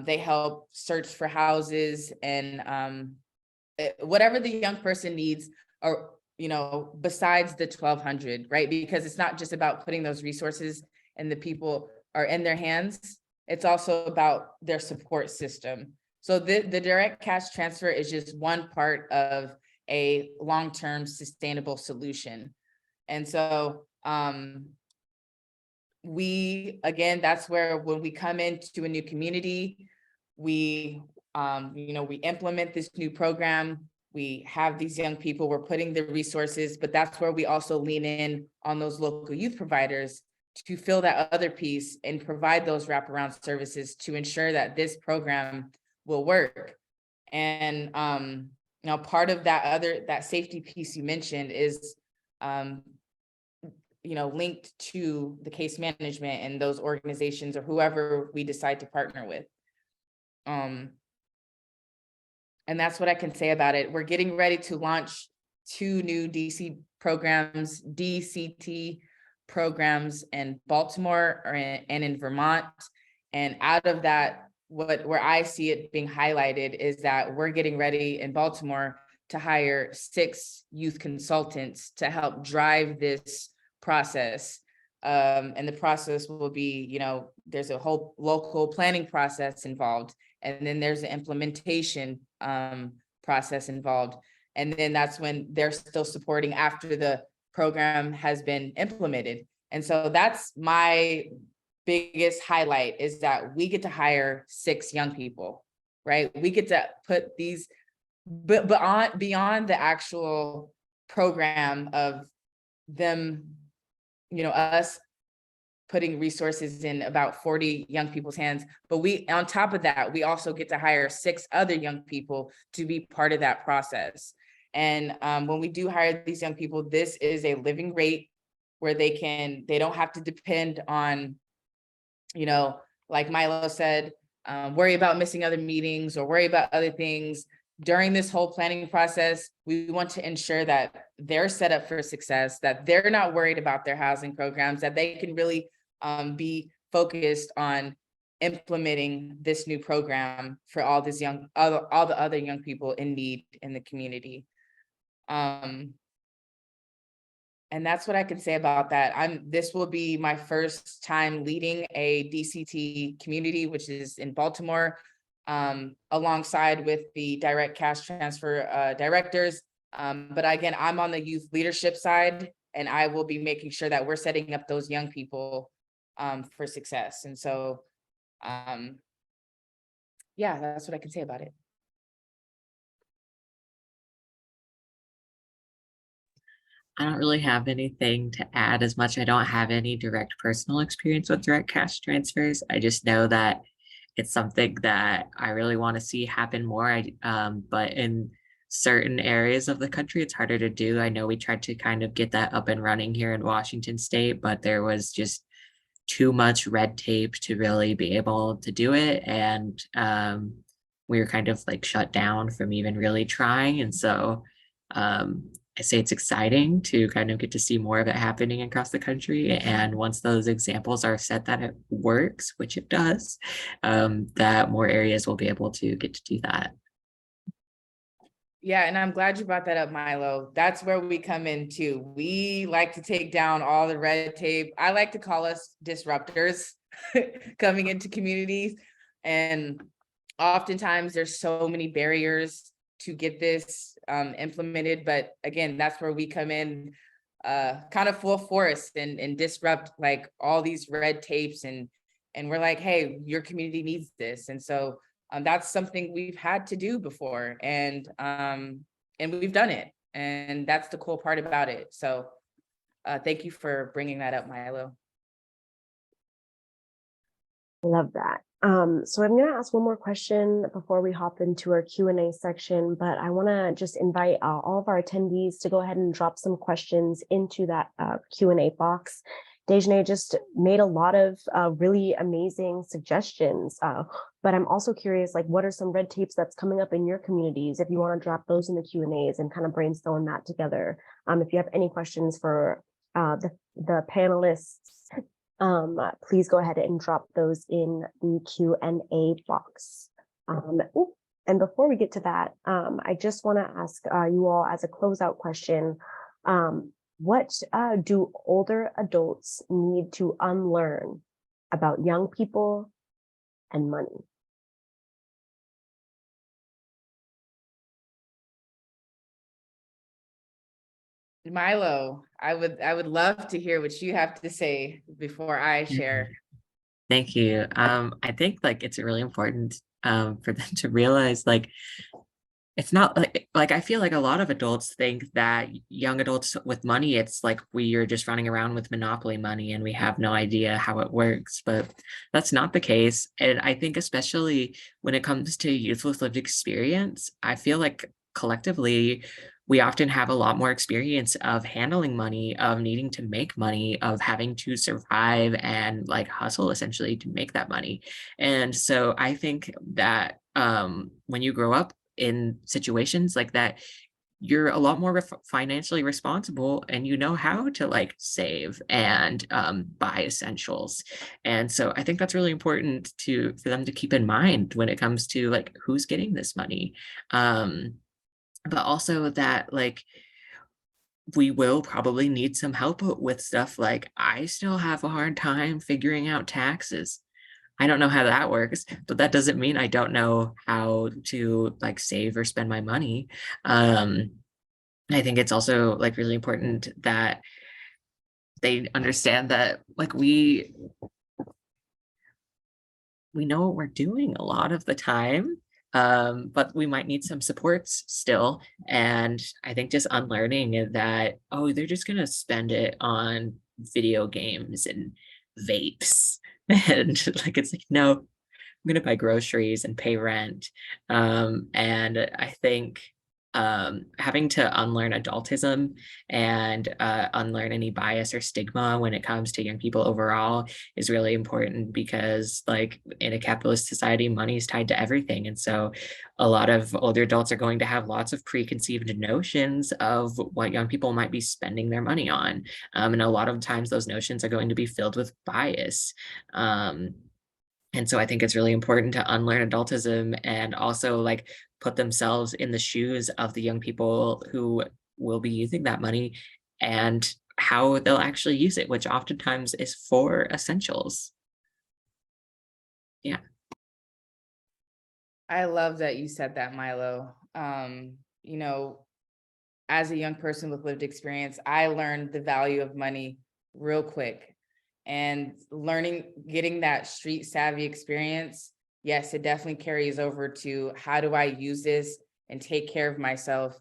They help search for houses and whatever the young person needs, or besides the $1,200, right? Because it's not just about putting those resources and the people are in their hands. It's also about their support system. So the direct cash transfer is just one part of a long-term sustainable solution. And so that's where when we come into a new community, we implement this new program. We have these young people, we're putting the resources, but that's where we also lean in on those local youth providers to fill that other piece and provide those wraparound services to ensure that this program will work. And part of that safety piece you mentioned is linked to the case management and those organizations or whoever we decide to partner with. And that's what I can say about it. We're getting ready to launch 2 new DCT programs in Baltimore and in Vermont. And out of that, where I see it being highlighted is that we're getting ready in Baltimore to hire 6 youth consultants to help drive this process. And the process will be, there's a whole local planning process involved, and then there's an implementation process involved. And then that's when they're still supporting after the program has been implemented. And so that's my biggest highlight, is that we get to hire 6 young people, right? We get to put these, but beyond the actual program of them, us putting resources in about 40 young people's hands. But on top of that, we also get to hire 6 other young people to be part of that process. And when we do hire these young people, this is a living rate where they don't have to depend on, like Milo said, worry about missing other meetings or worry about other things. During this whole planning process, we want to ensure that they're set up for success, that they're not worried about their housing programs, that they can really be focused on implementing this new program for all the other young people in need in the community. And that's what I can say about that. This will be my first time leading a DCT community, which is in Baltimore, alongside with the direct cash transfer directors. But again, I'm on the youth leadership side, and I will be making sure that we're setting up those young people for success. And so, that's what I can say about it. I don't really have anything to add as much. I don't have any direct personal experience with direct cash transfers. I just know that it's something that I really want to see happen more. But in certain areas of the country, it's harder to do. I know we tried to kind of get that up and running here in Washington State, but there was just too much red tape to really be able to do it. And we were kind of like shut down from even really trying. And so I say it's exciting to kind of get to see more of it happening across the country. And once those examples are set that it works, which it does, that more areas will be able to get to do that. Yeah, and I'm glad you brought that up, Milo. That's where we come in too. We like to take down all the red tape. I like to call us disruptors. coming into communities. And oftentimes there's so many barriers to get this implemented. But again, that's where we come in kind of full force and disrupt like all these red tapes. And we're like, hey, your community needs this. And so that's something we've had to do before. And we've done it. And that's the cool part about it. So thank you for bringing that up, Milo. I love that. So I'm going to ask one more question before we hop into our Q&A section, but I want to just invite all of our attendees to go ahead and drop some questions into that Q&A box. Dejane just made a lot of really amazing suggestions, but I'm also curious, like, what are some red tapes that's coming up in your communities? If you want to drop those in the Q&As and kind of brainstorm that together. If you have any questions for the panelists, please go ahead and drop those in the Q&A box. And before we get to that, I just want to ask you all as a closeout question, what do older adults need to unlearn about young people and money? Milo, I would love to hear what you have to say before I share. Thank you. I think like it's really important for them to realize like it's not like I feel like a lot of adults think that young adults with money, it's like we are just running around with monopoly money and we have no idea how it works, but that's not the case. And I think especially when it comes to youth with lived experience, I feel like collectively we often have a lot more experience of handling money, of needing to make money, of having to survive and like hustle essentially to make that money. And so I think that when you grow up in situations like that, you're a lot more financially responsible and you know how to like save and buy essentials. And so I think that's really important for them to keep in mind when it comes to like who's getting this money. But also that like we will probably need some help with stuff like I still have a hard time figuring out taxes. I don't know how that works, but that doesn't mean I don't know how to like save or spend my money. I think it's also like really important that they understand that like we know what we're doing a lot of the time, but we might need some supports still. And I think just unlearning that, oh, they're just gonna spend it on video games and vapes. And like it's like, no, I'm gonna buy groceries and pay rent. And I think having to unlearn adultism and unlearn any bias or stigma when it comes to young people overall is really important, because like in a capitalist society, money is tied to everything. And so a lot of older adults are going to have lots of preconceived notions of what young people might be spending their money on. And a lot of times those notions are going to be filled with bias. And so I think it's really important to unlearn adultism and also like put themselves in the shoes of the young people who will be using that money and how they'll actually use it, which oftentimes is for essentials. Yeah. I love that you said that, Milo. You know, as a young person with lived experience, I learned the value of money real quick. And getting that street savvy experience, yes, it definitely carries over to how do I use this and take care of myself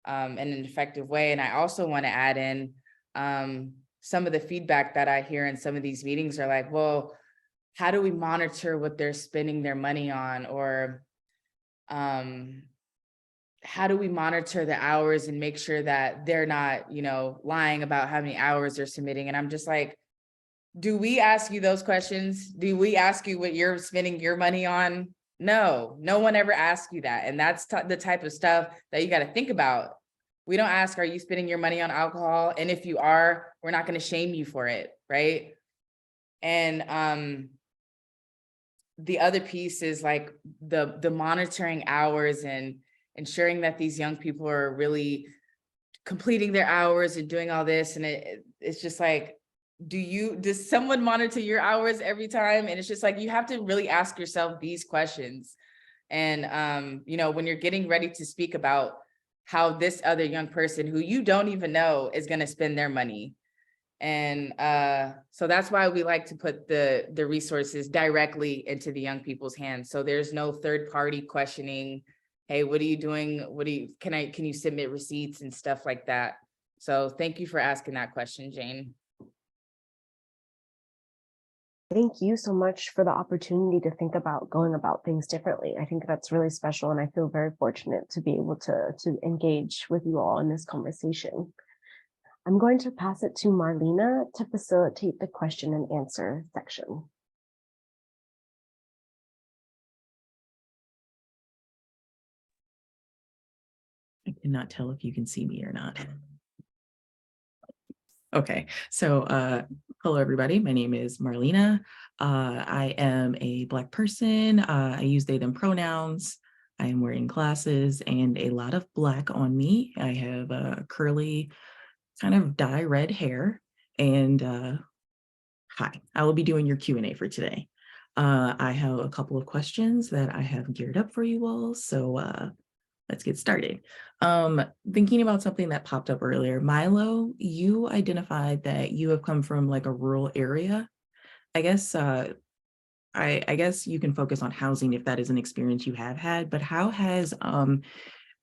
in an effective way. And I also want to add in some of the feedback that I hear in some of these meetings are like, well, how do we monitor what they're spending their money on? Or how do we monitor the hours and make sure that they're not, you know, lying about how many hours they're submitting? And I'm just like, do we ask you those questions? Do we ask you what you're spending your money on? No, no one ever asks you that. And that's the type of stuff that you got to think about. We don't ask, are you spending your money on alcohol? And if you are, we're not going to shame you for it, right? And the other piece is like the monitoring hours and ensuring that these young people are really completing their hours and doing all this. And it's just like, does someone monitor your hours every time? And it's just like, you have to really ask yourself these questions. And, you know, when you're getting ready to speak about how this other young person who you don't even know is going to spend their money. And so that's why we like to put the resources directly into the young people's hands. So there's no third party questioning, hey, what are you doing? Can you submit receipts and stuff like that? So thank you for asking that question, Jane. Thank you so much for the opportunity to think about going about things differently. I think that's really special, and I feel very fortunate to be able to engage with you all in this conversation. I'm going to pass it to Marlena to facilitate the question and answer section. I cannot tell if you can see me or not. Okay, so hello everybody, my name is Marlena. I am a Black person. I use they, them pronouns. I am wearing glasses and a lot of Black on me. I have curly, kind of dye red hair. And hi, I will be doing your Q&A for today. I have a couple of questions that I have geared up for you all, so let's get started. Thinking about something that popped up earlier, Milo, you identified that you have come from like a rural area. I guess I guess you can focus on housing if that is an experience you have had, but how has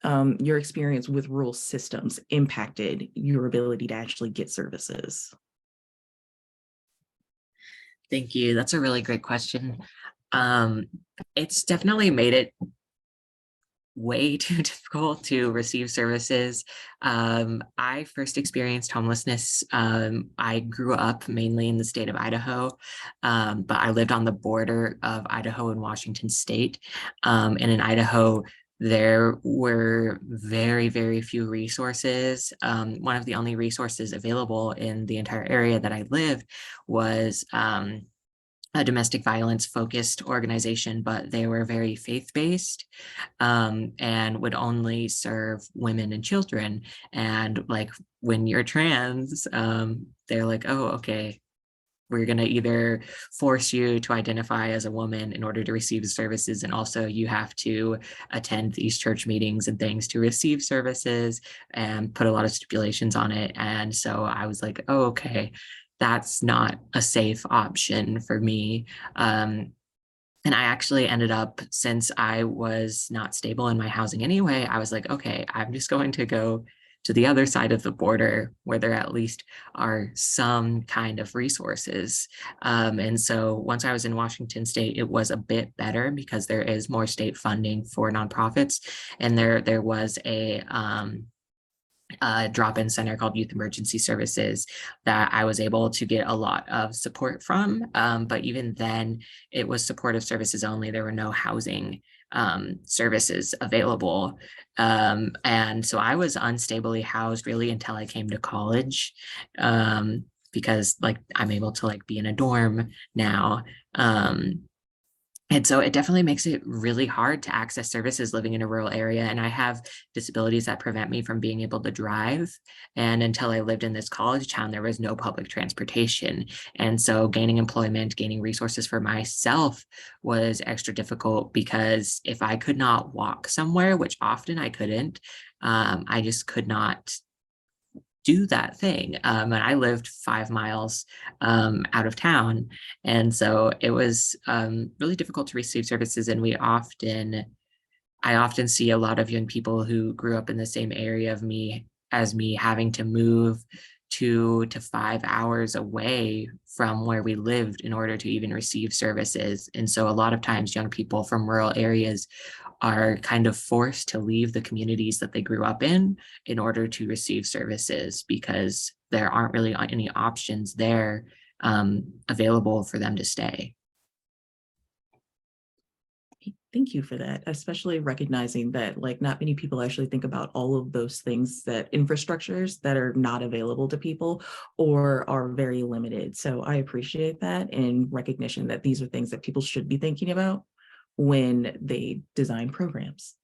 your experience with rural systems impacted your ability to actually get services? Thank you. That's a really great question. It's definitely made it way too difficult to receive services. I first experienced homelessness. I grew up mainly in the state of Idaho, but I lived on the border of Idaho and Washington state. And in Idaho, there were very, very few resources. One of the only resources available in the entire area that I lived was a domestic violence focused organization, but they were very faith-based and would only serve women and children. And like when you're trans, they're like, oh, okay, we're going to either force you to identify as a woman in order to receive services, and also you have to attend these church meetings and things to receive services, and put a lot of stipulations on it. And so I was like, oh, okay, that's not a safe option for me. And I actually ended up, since I was not stable in my housing anyway, I was like, okay, I'm just going to go to the other side of the border where there at least are some kind of resources. And so once I was in Washington state, it was a bit better because there is more state funding for nonprofits. And there was a drop-in center called Youth Emergency Services that I was able to get a lot of support from. But even then, it was supportive services only. There were no housing services available. And so I was unstably housed really until I came to college, because like I'm able to like be in a dorm now. And so it definitely makes it really hard to access services living in a rural area. And I have disabilities that prevent me from being able to drive. And until I lived in this college town, there was no public transportation. And so gaining employment, gaining resources for myself was extra difficult, because if I could not walk somewhere, which often I couldn't, I just could not do that thing. And I lived 5 miles out of town. And so it was really difficult to receive services. And I often see a lot of young people who grew up in the same area of me as me having to move 2 to 5 hours away from where we lived in order to even receive services. And so a lot of times young people from rural areas are kind of forced to leave the communities that they grew up in order to receive services, because there aren't really any options there available for them to stay. Thank you for that, especially recognizing that like not many people actually think about all of those things, that infrastructures that are not available to people or are very limited. So I appreciate that, and recognition that these are things that people should be thinking about when they design programs.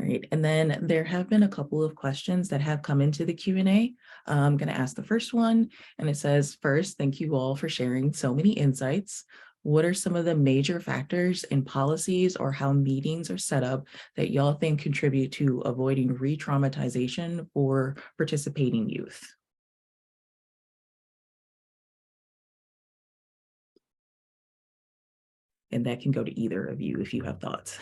Right, and then there have been a couple of questions that have come into the Q&A. I'm going to ask the first one, and it says, first, thank you all for sharing so many insights. What are some of the major factors in policies or how meetings are set up that y'all think contribute to avoiding re-traumatization for participating youth? And that can go to either of you if you have thoughts.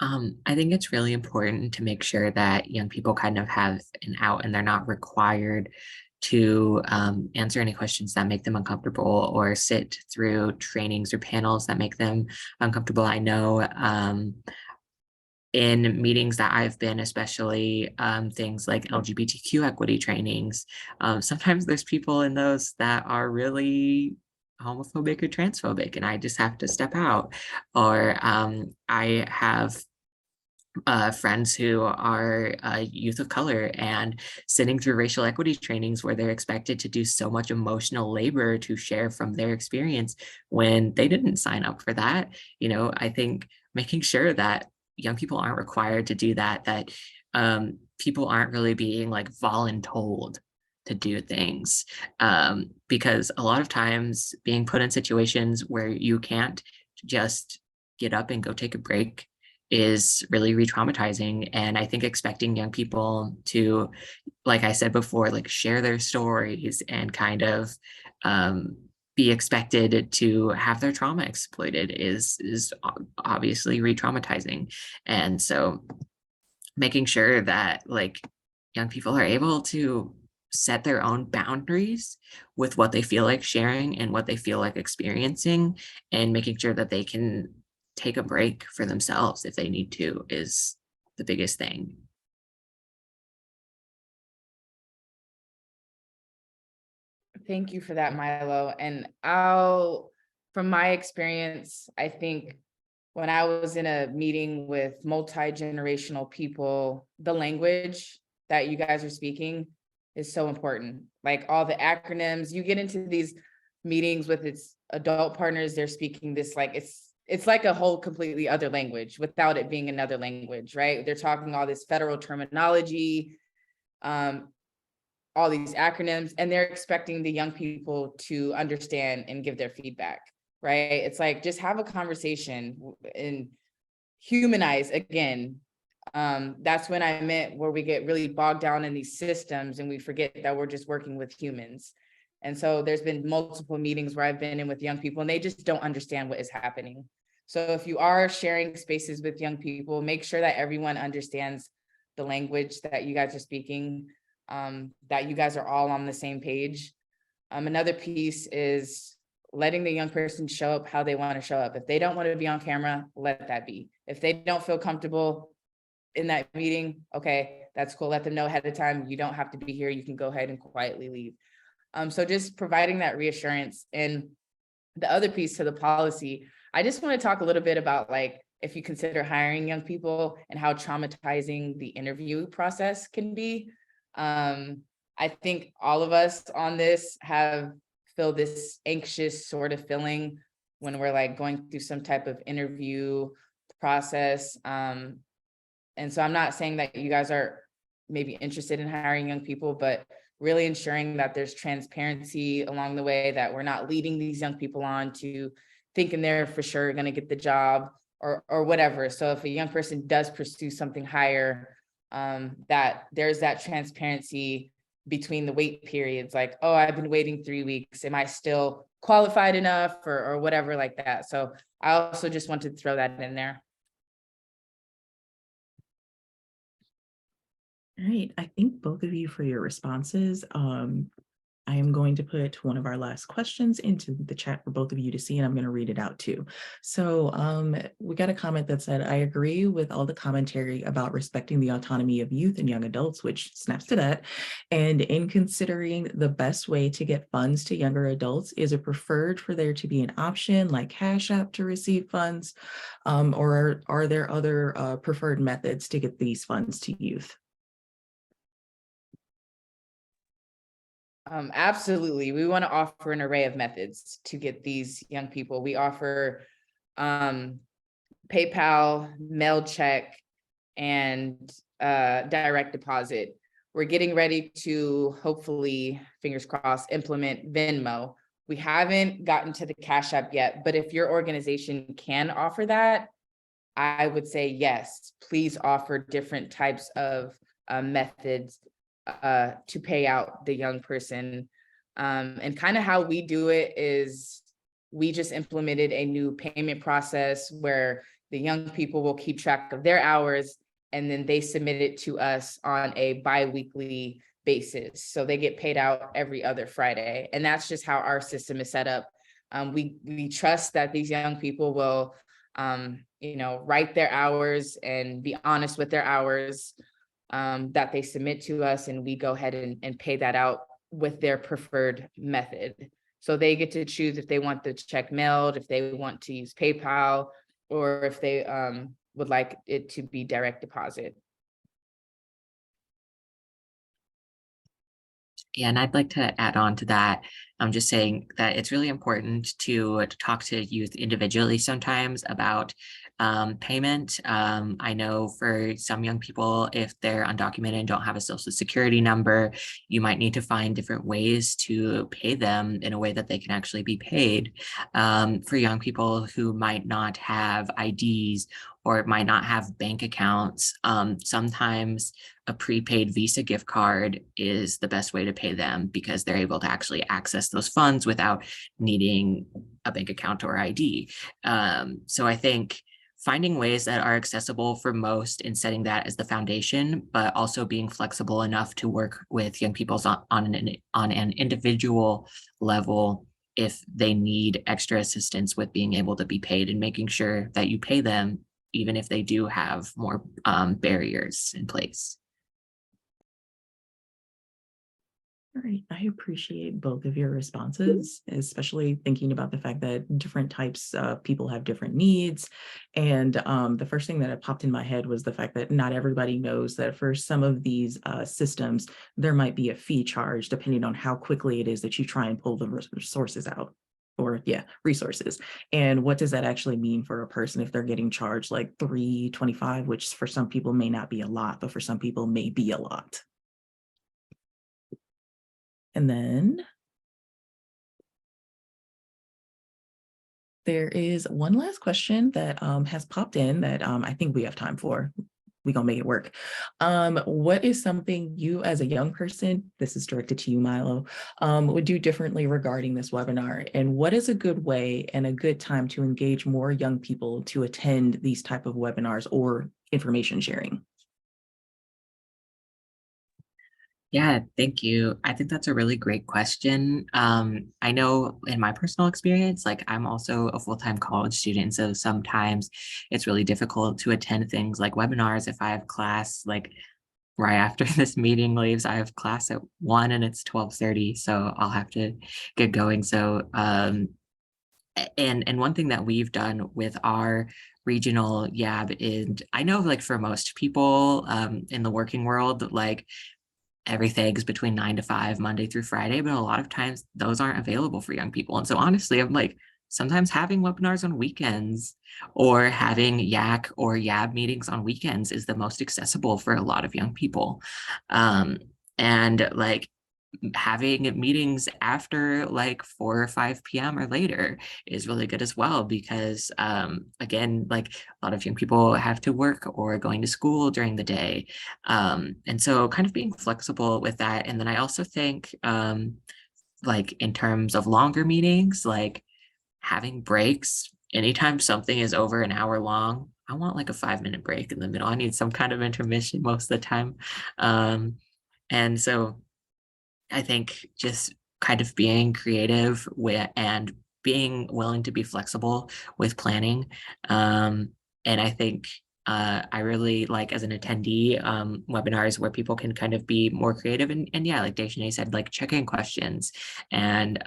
I think it's really important to make sure that young people kind of have an out and they're not required to answer any questions that make them uncomfortable or sit through trainings or panels that make them uncomfortable. I know in meetings that I've been, especially things like LGBTQ equity trainings, sometimes there's people in those that are really homophobic or transphobic, and I just have to step out. Or I have friends who are youth of color and sitting through racial equity trainings where they're expected to do so much emotional labor to share from their experience when they didn't sign up for that. You know, I think making sure that young people aren't required to do that, that people aren't really being like voluntold to do things, because a lot of times being put in situations where you can't just get up and go take a break is really re-traumatizing. And I think expecting young people to, like I said before, like share their stories and kind of be expected to have their trauma exploited is obviously re-traumatizing. And so making sure that like young people are able to set their own boundaries with what they feel like sharing and what they feel like experiencing, and making sure that they can take a break for themselves if they need to is the biggest thing. Thank you for that, Milo. And from my experience, I think when I was in a meeting with multi-generational people, the language that you guys are speaking is so important. Like all the acronyms, you get into these meetings with its adult partners, they're speaking this like it's like a whole completely other language without it being another language, right? They're talking all this federal terminology, all these acronyms, and they're expecting the young people to understand and give their feedback, right? It's like, just have a conversation and humanize again. That's when I meant where we get really bogged down in these systems and we forget that we're just working with humans. And so there's been multiple meetings where I've been in with young people and they just don't understand what is happening. So if you are sharing spaces with young people, make sure that everyone understands the language that you guys are speaking, that you guys are all on the same page. Another piece is letting the young person show up how they want to show up. If they don't want to be on camera, let that be. If they don't feel comfortable in that meeting, okay, that's cool. Let them know ahead of time. You don't have to be here. You can go ahead and quietly leave. So just providing that reassurance. And the other piece to the policy, I just want to talk a little bit about like, if you consider hiring young people and how traumatizing the interview process can be. I think all of us on this have feel this anxious sort of feeling when we're like going through some type of interview process. And so I'm not saying that you guys are maybe interested in hiring young people, but really ensuring that there's transparency along the way, that we're not leading these young people on to thinking they're for sure going to get the job or whatever. So if a young person does pursue something higher, that there's that transparency between the wait periods, like, oh, I've been waiting 3 weeks. Am I still qualified enough or whatever like that? So I also just wanted to throw that in there. All right, I thank both of you for your responses. I am going to put one of our last questions into the chat for both of you to see, and I'm going to read it out too. So we got a comment that said, I agree with all the commentary about respecting the autonomy of youth and young adults, which snaps to that. And in considering the best way to get funds to younger adults, is it preferred for there to be an option like Cash App to receive funds, or are there other preferred methods to get these funds to youth? Absolutely. We want to offer an array of methods to get these young people. We offer PayPal, mail check, and direct deposit. We're getting ready to hopefully, fingers crossed, implement Venmo. We haven't gotten to the Cash App yet, but if your organization can offer that, I would say yes, please offer different types of methods to pay out the young person. And kind of how we do it is we just implemented a new payment process where the young people will keep track of their hours and then they submit it to us on a bi-weekly basis. So they get paid out every other Friday. And that's just how our system is set up. We trust that these young people will write their hours and be honest with their hours that they submit to us, and we go ahead and pay that out with their preferred method. So they get to choose if they want the check mailed, if they want to use PayPal, or if they would like it to be direct deposit. Yeah, and I'd like to add on to that. I'm just saying that it's really important to talk to youth individually sometimes about payment. I know for some young people, if they're undocumented and don't have a social security number, you might need to find different ways to pay them in a way that they can actually be paid. For young people who might not have IDs or might not have bank accounts, sometimes a prepaid Visa gift card is the best way to pay them because they're able to actually access those funds without needing a bank account or ID. So I think finding ways that are accessible for most and setting that as the foundation, but also being flexible enough to work with young people on an individual level if they need extra assistance with being able to be paid, and making sure that you pay them even if they do have more barriers in place. All right, I appreciate both of your responses, especially thinking about the fact that different types of people have different needs. And the first thing that popped in my head was the fact that not everybody knows that for some of these systems, there might be a fee charge depending on how quickly it is that you try and pull the resources out. Or resources. And what does that actually mean for a person if they're getting charged like $3.25, which for some people may not be a lot, but for some people may be a lot. And then there is one last question that has popped in that I think we have time for. We're gonna make it work. What is something you as a young person, this is directed to you, Milo, would do differently regarding this webinar? And what is a good way and a good time to engage more young people to attend these type of webinars or information sharing? Yeah, thank you. I think that's a really great question. I know in my personal experience, like I'm also a full-time college student, so sometimes it's really difficult to attend things like webinars if I have class like right after this meeting leaves. I have class at 1 and it's 12:30, so I'll have to get going. So and one thing that we've done with our regional YAB is, I know like for most people in the working world, like everything's between 9 to 5, Monday through Friday, but a lot of times those aren't available for young people. And so honestly, I'm like, sometimes having webinars on weekends or having YAC or YAB meetings on weekends is the most accessible for a lot of young people. And like having meetings after like 4 or 5 p.m. or later is really good as well, because again, like a lot of young people have to work or going to school during the day. And so kind of being flexible with that. And then I also think like in terms of longer meetings, like having breaks, anytime something is over an hour long, I want like a 5-minute break in the middle. I need some kind of intermission most of the time. And so I think just kind of being creative and being willing to be flexible with planning. And I think I really like, as an attendee, webinars where people can kind of be more creative and yeah, like Deshane said, like check-in questions and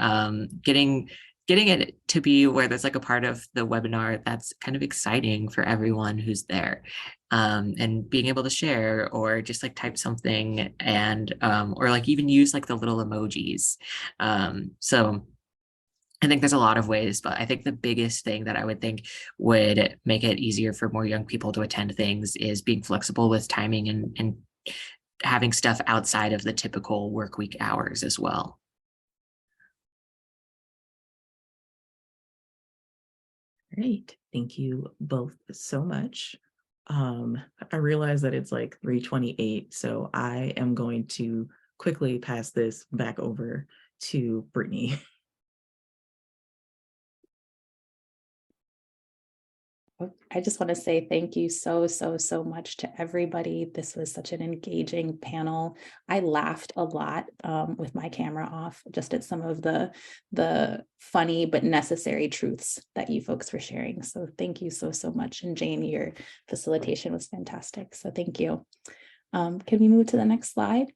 getting getting it to be where there's like a part of the webinar that's kind of exciting for everyone who's there, and being able to share or just like type something and or like even use like the little emojis. So I think there's a lot of ways, but I think the biggest thing that I would think would make it easier for more young people to attend things is being flexible with timing and having stuff outside of the typical work week hours as well. Great. Thank you both so much. I realize that it's like 3:28, so I am going to quickly pass this back over to Brittany. I just want to say thank you so much to everybody. This was such an engaging panel. I laughed a lot with my camera off, just at some of the funny but necessary truths that you folks were sharing. So thank you so much. And Jane, your facilitation was fantastic. So thank you. Can we move to the next slide?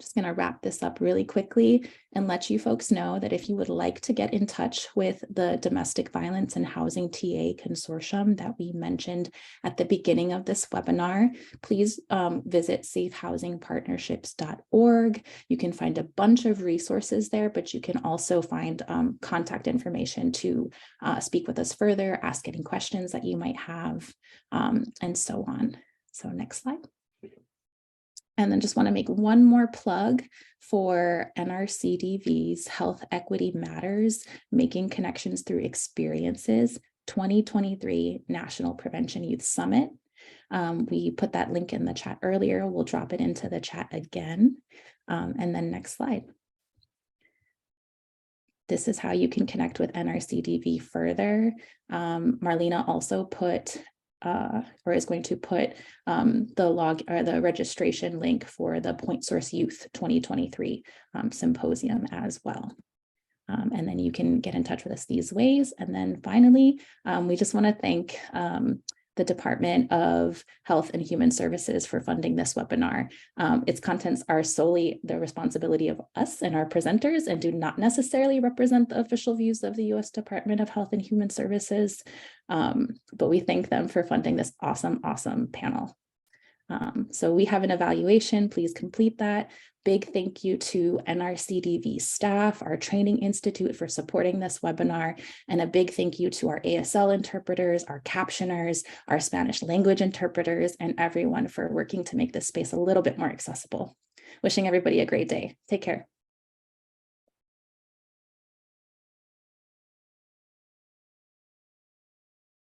Just going to wrap this up really quickly and let you folks know that if you would like to get in touch with the Domestic Violence and Housing TA Consortium that we mentioned at the beginning of this webinar, please visit safehousingpartnerships.org. You can find a bunch of resources there, but you can also find contact information to speak with us further, ask any questions that you might have, and so on. So next slide. And then just want to make one more plug for NRCDV's Health Equity Matters, Making Connections Through Experiences 2023 National Prevention Youth Summit. We put that link in the chat earlier. We'll drop it into the chat again. And then next slide. This is how you can connect with NRCDV further. Marlena also put or is going to put the registration link for the Point Source Youth 2023 symposium as well. And then you can get in touch with us these ways. And then finally, we just want to thank the Department of Health and Human Services for funding this webinar. Its contents are solely the responsibility of us and our presenters and do not necessarily represent the official views of the U.S. Department of Health and Human Services, but we thank them for funding this awesome panel. So we have an evaluation, please complete that. Big thank you to NRCDV staff, our training institute for supporting this webinar, and a big thank you to our ASL interpreters, our captioners, our Spanish language interpreters, and everyone for working to make this space a little bit more accessible. Wishing everybody a great day. Take care.